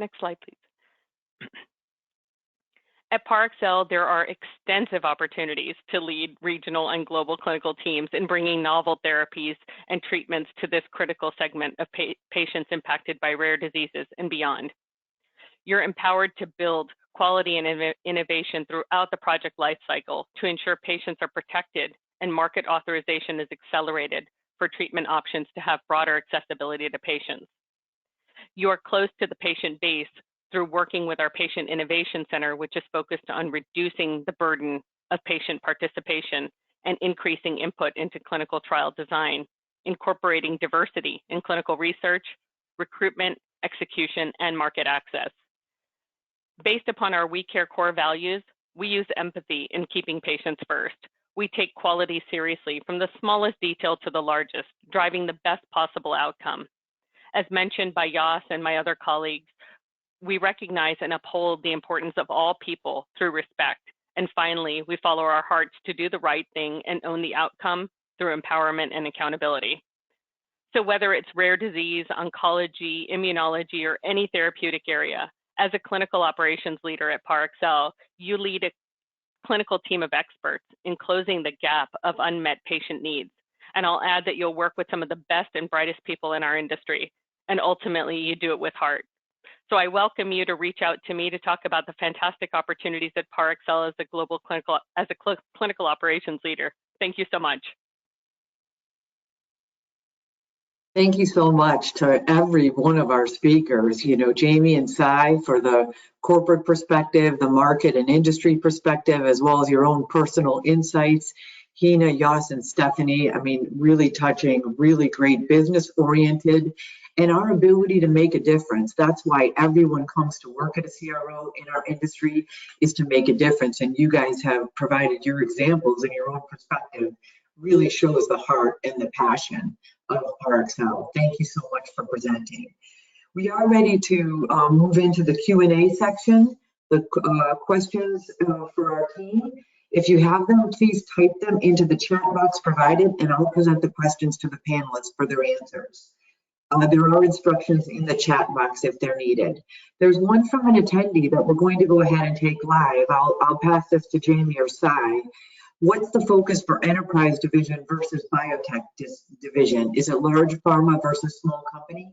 Next slide, please. At Parexel, there are extensive opportunities to lead regional and global clinical teams in bringing novel therapies and treatments to this critical segment of patients impacted by rare diseases and beyond. You're empowered to build quality and innovation throughout the project lifecycle to ensure patients are protected and market authorization is accelerated for treatment options to have broader accessibility to patients. You are close to the patient base through working with our Patient Innovation Center, which is focused on reducing the burden of patient participation and increasing input into clinical trial design, incorporating diversity in clinical research, recruitment, execution, and market access. Based upon our We Care core values, we use empathy in keeping patients first. We take quality seriously from the smallest detail to the largest, driving the best possible outcome. As mentioned by Yas and my other colleagues, we recognize and uphold the importance of all people through respect. And finally, we follow our hearts to do the right thing and own the outcome through empowerment and accountability. So whether it's rare disease, oncology, immunology, or any therapeutic area, as a clinical operations leader at Parexel, you lead a clinical team of experts in closing the gap of unmet patient needs. And I'll add that you'll work with some of the best and brightest people in our industry, and ultimately you do it with heart. So I welcome you to reach out to me to talk about the fantastic opportunities at Parexel as a global clinical operations leader. Thank you so much. Thank you so much to every one of our speakers, Jamie and Sy for the corporate perspective, the market and industry perspective, as well as your own personal insights. Hina, Yas, and Stephanie, really touching, really great business oriented, and our ability to make a difference. That's why everyone comes to work at a CRO in our industry, is to make a difference. And you guys have provided your examples and your own perspective, really shows the heart and the passion of Parexel. Thank you so much for presenting. We are ready to move into the Q&A section, the questions for our team. If you have them, please type them into the chat box provided, and I'll present the questions to the panelists for their answers. There are instructions in the chat box if they're needed. There's one from an attendee that we're going to go ahead and take live. I'll pass this to Jamie or Sy. What's the focus for enterprise division versus biotech division? Is it large pharma versus small company?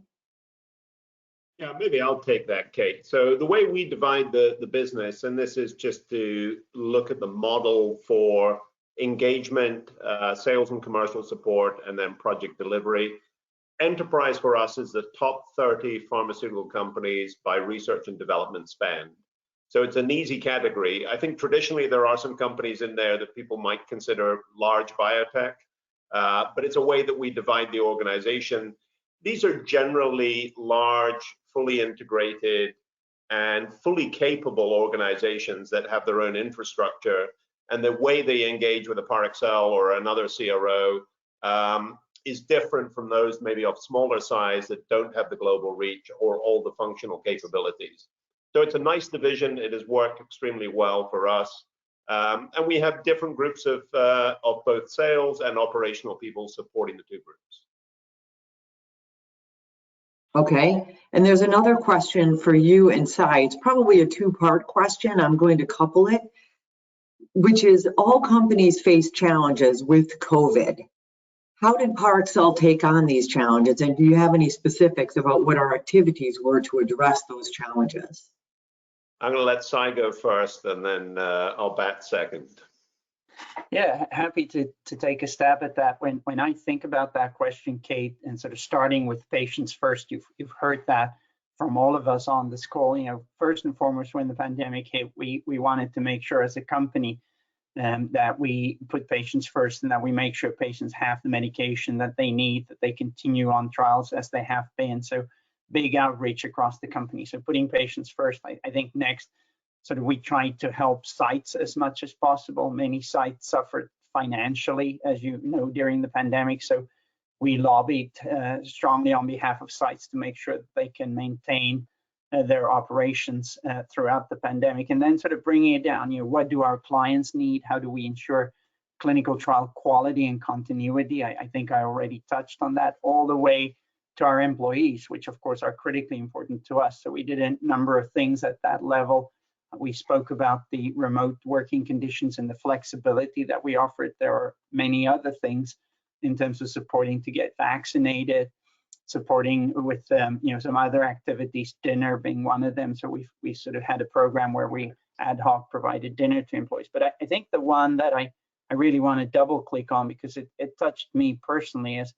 Yeah, maybe I'll take that, Kate. So the way we divide the business, and this is just to look at the model for engagement, sales and commercial support, and then project delivery. Enterprise for us is the top 30 pharmaceutical companies by research and development spend. So it's an easy category. I think traditionally there are some companies in there that people might consider large biotech, but it's a way that we divide the organization. These are generally large, fully integrated, and fully capable organizations that have their own infrastructure, and the way they engage with a Parexel or another CRO is different from those maybe of smaller size that don't have the global reach or all the functional capabilities. So it's a nice division. It has worked extremely well for us. And we have different groups of both sales and operational people supporting the two groups. Okay, and there's another question for you and Sy. It's probably a two-part question. I'm going to couple it, which is all companies face challenges with COVID. How did Parexel take on these challenges? And do you have any specifics about what our activities were to address those challenges? I'm going to let Sy go first, and then I'll bat second. Yeah, happy to take a stab at that. When I think about that question, Kate, and sort of starting with patients first, you've heard that from all of us on this call. You know, first and foremost, when the pandemic hit, we wanted to make sure as a company that we put patients first, and that we make sure patients have the medication that they need, that they continue on trials as they have been. So big outreach across the company. So putting patients first. I think next, sort of we tried to help sites as much as possible. Many sites suffered financially, as you know, during the pandemic. So we lobbied strongly on behalf of sites to make sure that they can maintain their operations throughout the pandemic. And then sort of bringing it down, you know, what do our clients need? How do we ensure clinical trial quality and continuity? I think I already touched on that, all the way to our employees, which of course are critically important to us. So we did a number of things at that level. We spoke about the remote working conditions and the flexibility that we offered. There are many other things in terms of supporting to get vaccinated, supporting with you know, some other activities, dinner being one of them. So we sort of had a program where we ad hoc provided dinner to employees. But I think the one that I really want to double click on, because it touched me personally, is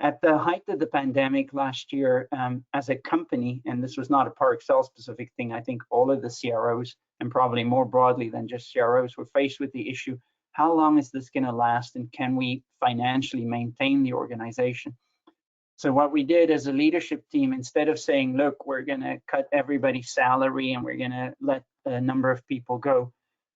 at the height of the pandemic last year, as a company, and this was not a Parexel specific thing, I think all of the CROs, and probably more broadly than just CROs, were faced with the issue, how long is this going to last, and can we financially maintain the organization? So what we did as a leadership team, instead of saying, look, we're going to cut everybody's salary and we're going to let a number of people go,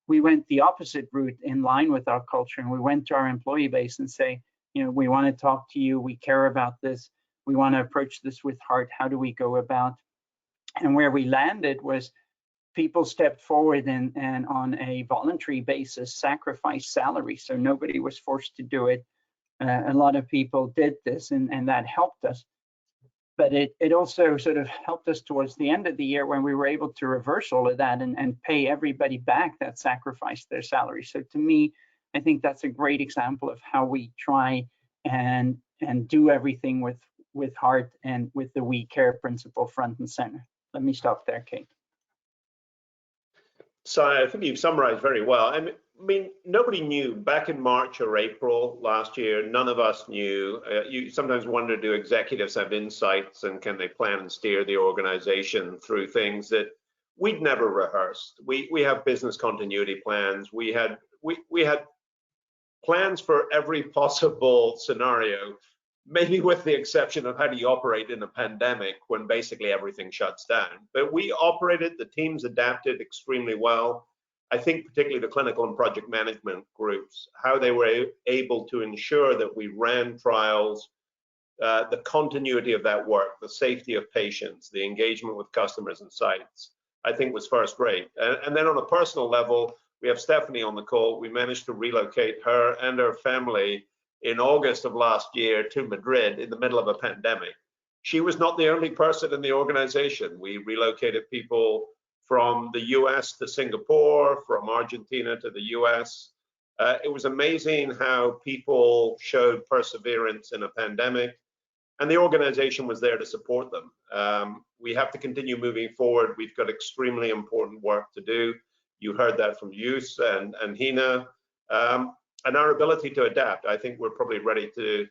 we went the opposite route in line with our culture, and we went to our employee base and say, you know, we want to talk to you, we care about this, we want to approach this with heart, how do we go about? And where we landed was people stepped forward and on a voluntary basis sacrificed salary, so nobody was forced to do it. A lot of people did this, and that helped us. But it also sort of helped us towards the end of the year, when we were able to reverse all of that and pay everybody back that sacrificed their salary. So to me, I think that's a great example of how we try and do everything with heart and with the we care principle front and center. Let me stop there, Kate. So I think you've summarized very well. I mean, nobody knew back in March or April last year. None of us knew. You sometimes wonder, do executives have insights, and can they plan and steer the organization through things that we'd never rehearsed? We have business continuity plans. We had plans for every possible scenario, maybe with the exception of how do you operate in a pandemic when basically everything shuts down. But we operated, the teams adapted extremely well. I think particularly the clinical and project management groups, how they were able to ensure that we ran trials, the continuity of that work, the safety of patients, the engagement with customers and sites, I think was first rate. And then on a personal level, we have Stephanie on the call. We managed to relocate her and her family in August of last year to Madrid in the middle of a pandemic. She was not the only person in the organization. We relocated people from the US to Singapore, from Argentina to the US. It was amazing how people showed perseverance in a pandemic. and the organization was there to support them. We have to continue moving forward. We've got extremely important work to do. You heard that from Yus and Hina, and our ability to adapt. I think we're probably ready to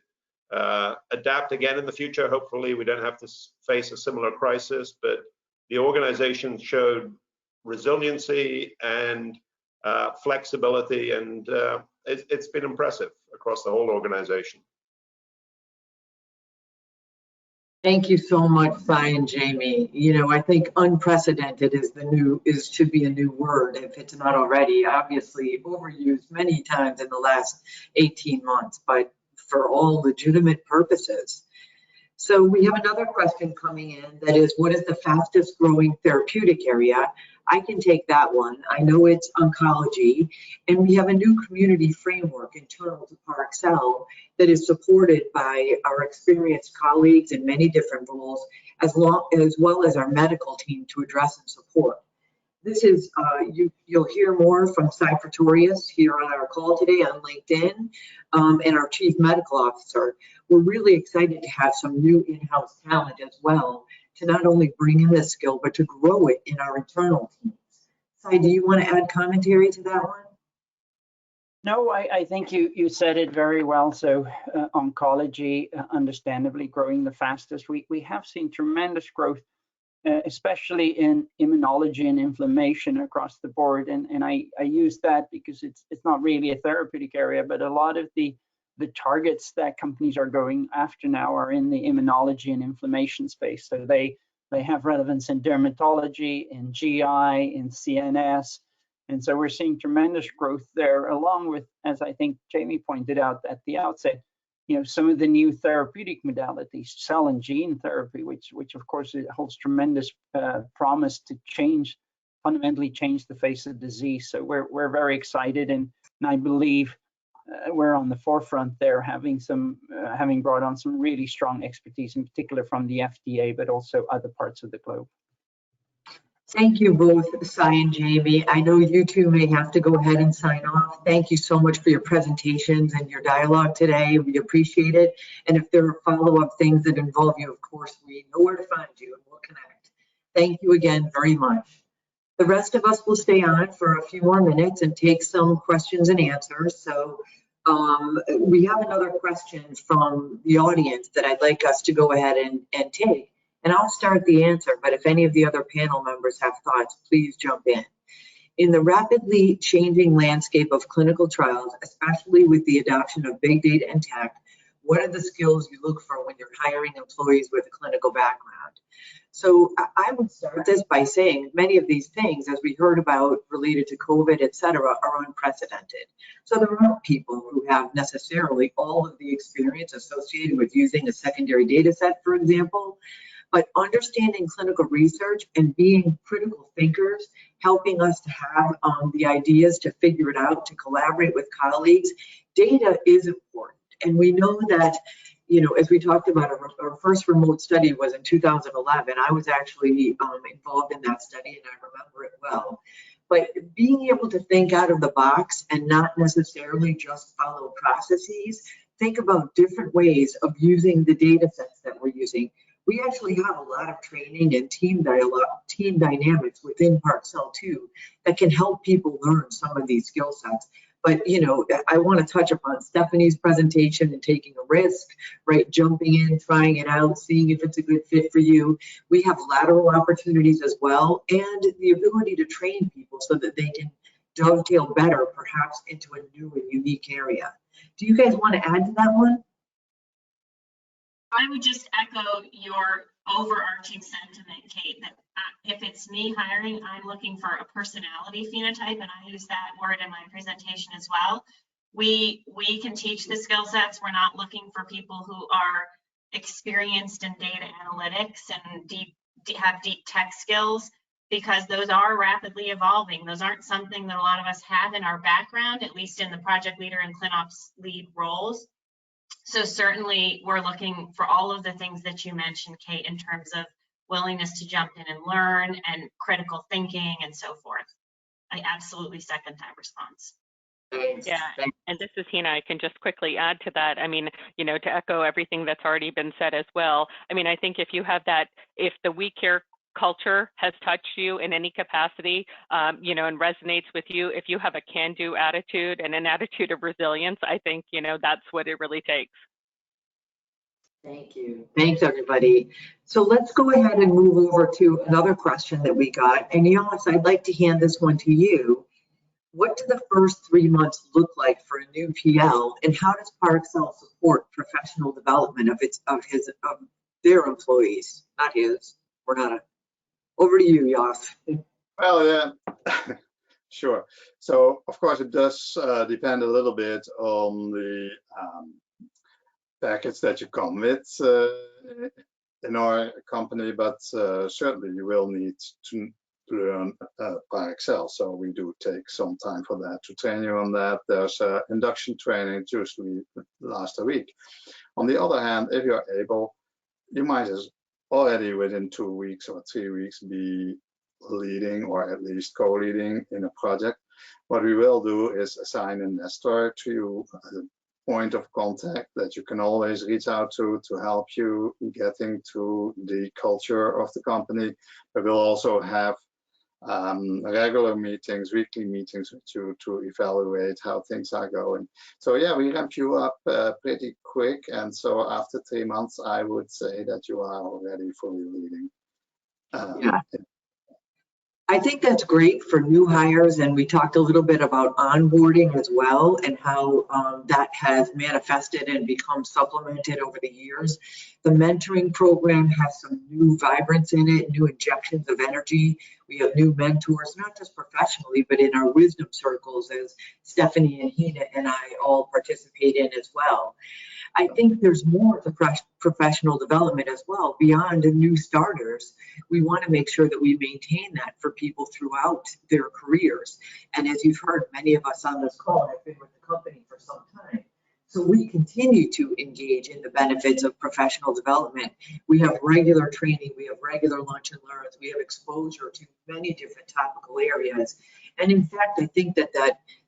adapt again in the future. Hopefully we don't have to face a similar crisis, but the organization showed resiliency and flexibility, and it's been impressive across the whole organization. Thank you so much, Sy and Jamie. You know, I think unprecedented should be a new word if it's not already. Obviously overused many times in the last 18 months, but for all legitimate purposes. So we have another question coming in that is, what is the fastest growing therapeutic area? I can take that one. I know it's oncology, and we have a new community framework internal to Parexel that is supported by our experienced colleagues in many different roles, as well as our medical team to address and support. This is, you'll hear more from Sy Pretorius here on our call today on LinkedIn, and our Chief Medical Officer. We're really excited to have some new in-house talent as well, to not only bring in this skill, but to grow it in our internal teams. Sy, do you want to add commentary to that one? No, I think you said it very well. So oncology, understandably growing the fastest. We have seen tremendous growth, especially in immunology and inflammation across the board. And I use that because it's not really a therapeutic area, but a lot of the targets that companies are going after now are in the immunology and inflammation space. So they have relevance in dermatology, in GI, in CNS. And so we're seeing tremendous growth there, along with, as I think Jamie pointed out at the outset, you know, some of the new therapeutic modalities, cell and gene therapy, which of course it holds tremendous promise to fundamentally change the face of disease. So we're very excited, and I believe we're on the forefront there, having brought on some really strong expertise, in particular from the FDA, but also other parts of the globe. Thank you both, Sy and Jamie. I know you two may have to go ahead and sign off. Thank you so much for your presentations and your dialogue today. We appreciate it. And if there are follow-up things that involve you, of course, we know where to find you and we'll connect. Thank you again very much. The rest of us will stay on for a few more minutes and take some questions and answers. So we have another question from the audience that I'd like us to go ahead and take. And I'll start the answer, but if any of the other panel members have thoughts, please jump in. In the rapidly changing landscape of clinical trials, especially with the adoption of big data and tech, what are the skills you look for when you're hiring employees with a clinical background? So I would start this by saying many of these things, as we heard about related to COVID, et cetera, are unprecedented. So there aren't people who have necessarily all of the experience associated with using a secondary data set, for example. But understanding clinical research and being critical thinkers, helping us to have the ideas to figure it out, to collaborate with colleagues, data is important. And we know that, you know, as we talked about, our first remote study was in 2011. I was actually involved in that study, and I remember it well. But being able to think out of the box and not necessarily just follow processes, think about different ways of using the data sets that we're using. We actually have a lot of training and team dynamics within Parexel too that can help people learn some of these skill sets. But, you know, I want to touch upon Stephanie's presentation and taking a risk, right? Jumping in, trying it out, seeing if it's a good fit for you. We have lateral opportunities as well, and the ability to train people so that they can dovetail better, perhaps into a new and unique area. Do you guys want to add to that one? I would just echo your overarching sentiment, Kate, that if it's me hiring, I'm looking for a personality phenotype, and I use that word in my presentation as well. We can teach the skill sets. We're not looking for people who are experienced in data analytics and have deep tech skills, because those are rapidly evolving. Those aren't something that a lot of us have in our background, at least in the project leader and ClinOps lead roles. So certainly we're looking for all of the things that you mentioned, Kate, in terms of willingness to jump in and learn and critical thinking and so forth. I absolutely second that response. Thanks. Yeah, and this is Hina. I can just quickly add to that. I mean, to echo everything that's already been said as well. I mean, I think if you have that, if the We Care culture has touched you in any capacity, and resonates with you, if you have a can-do attitude and an attitude of resilience, I think, that's what it really takes. Thank you. Thanks, everybody. So let's go ahead and move over to another question that we got. And Yas, I'd like to hand this one to you. What do the first 3 months look like for a new PL, and how does Parexel support professional development of their employees? Not his, we're not. Over to you, Yas. Well, yeah, sure. So of course it does depend a little bit on the package that you come with in our company, but certainly you will need to learn Parexel. So we do take some time for that to train you on that. There's induction training, usually lasts a week. On the other hand, if you're able, you might as already within 2 weeks or 3 weeks be leading or at least co-leading in a project. What we will do is assign an investor to you as a point of contact that you can always reach out to help you getting to the culture of the company. But we'll also have regular meetings, weekly meetings with you to evaluate how things are going. So yeah, we ramp you up pretty quick, and so after 3 months, I would say that you are already fully leading. Yeah. I think that's great for new hires, and we talked a little bit about onboarding as well and how that has manifested and become supplemented over the years. The mentoring program has some new vibrance in it, new injections of energy. We have new mentors, not just professionally, but in our wisdom circles, as Stephanie and Hina and I all participate in as well. I think there's more of the professional development as well beyond the new starters. We want to make sure that we maintain that for people throughout their careers. And as you've heard, many of us on this call have been with the company for some time. So we continue to engage in the benefits of professional development. We have regular training, we have regular lunch and learns, we have exposure to many different topical areas. And in fact, I think that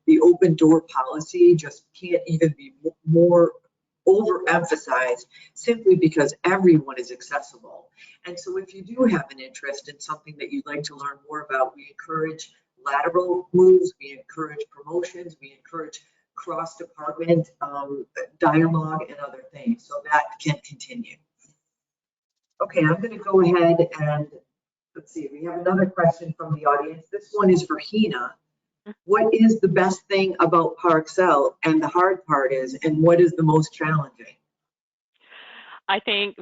the open door policy just can't even be more overemphasized, simply because everyone is accessible. And so if you do have an interest in something that you'd like to learn more about, we encourage lateral moves, we encourage promotions, we encourage cross-department dialogue and other things, so that can continue. Okay, I'm going to go ahead and let's see, we have another question from the audience. This one is for Hina. What is the best thing about Parexel, and the hard part is, and what is the most challenging? I think,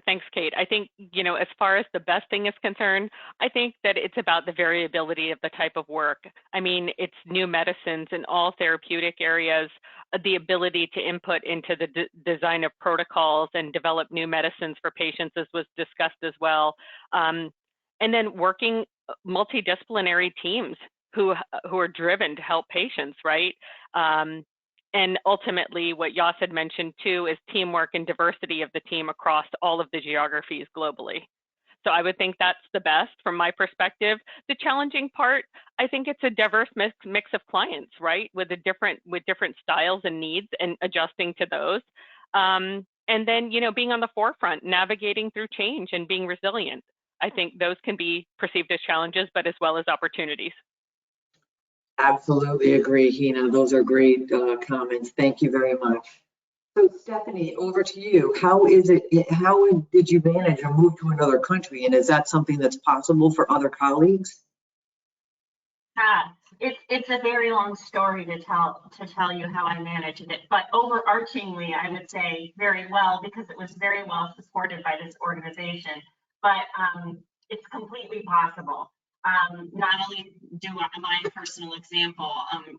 thanks, Kate. I think, as far as the best thing is concerned, I think that it's about the variability of the type of work. I mean, it's new medicines in all therapeutic areas, the ability to input into the design of protocols and develop new medicines for patients, as was discussed as well. And then working multidisciplinary teams who are driven to help patients, right? And ultimately, what Yas had mentioned too is teamwork and diversity of the team across all of the geographies globally. So I would think that's the best from my perspective. The challenging part, I think it's a diverse mix of clients, right? With different styles and needs, and adjusting to those. And then, being on the forefront, navigating through change and being resilient. I think those can be perceived as challenges, but as well as opportunities. Absolutely agree, Hina. Those are great comments. Thank you very much. So Stephanie, over to you. How did you manage a move to another country? And is that something that's possible for other colleagues? It's a very long story to tell you how I managed it, but overarchingly, I would say very well, because it was very well supported by this organization. But it's completely possible. Not only do my personal example,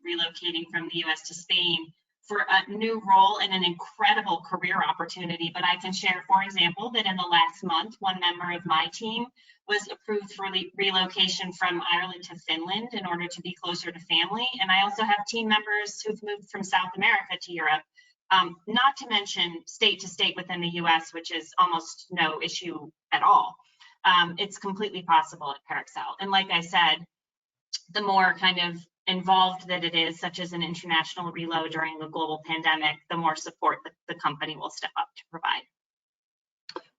relocating from the US to Spain for a new role and an incredible career opportunity, but I can share, for example, that in the last month, one member of my team was approved for relocation from Ireland to Finland in order to be closer to family. And I also have team members who've moved from South America to Europe, not to mention state to state within the US, which is almost no issue at all. It's completely possible at Parexel. And like I said, the more kind of involved that it is, such as an international reload during the global pandemic, the more support that the company will step up to provide.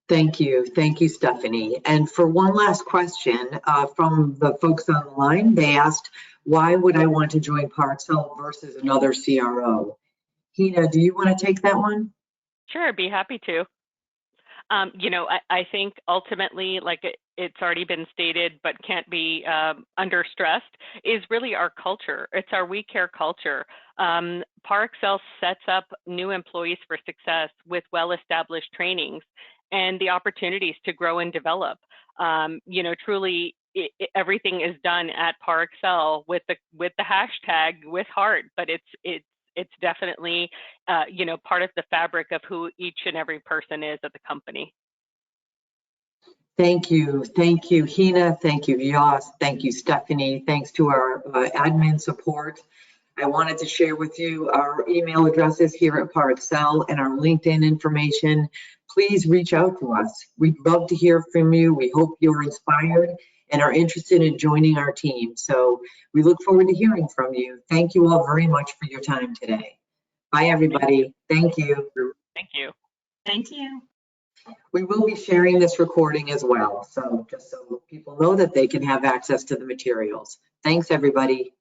Thank you, Stephanie. And for one last question from the folks on the line, they asked, why would I want to join Parexel versus another CRO? Hina, do you want to take that one? Sure, be happy to. You know, I think ultimately, like it's already been stated, but can't be understressed, is really our culture. It's our We Care culture. Parexel sets up new employees for success with well-established trainings and the opportunities to grow and develop. You know, truly, everything is done at Parexel with the hashtag with heart, but it's definitely, you know, part of the fabric of who each and every person is at the company. Thank you, Hina. Thank you, Jos. Thank you, Stephanie. Thanks to our admin support. I wanted to share with you our email addresses here at Parexel and our LinkedIn information. Please reach out to us. We'd love to hear from you. We hope you're inspired and are interested in joining our team. So we look forward to hearing from you. Thank you all very much for your time today. Bye, everybody. Thank you. Thank you. Thank you. We will be sharing this recording as well. So just so people know that they can have access to the materials. Thanks, everybody.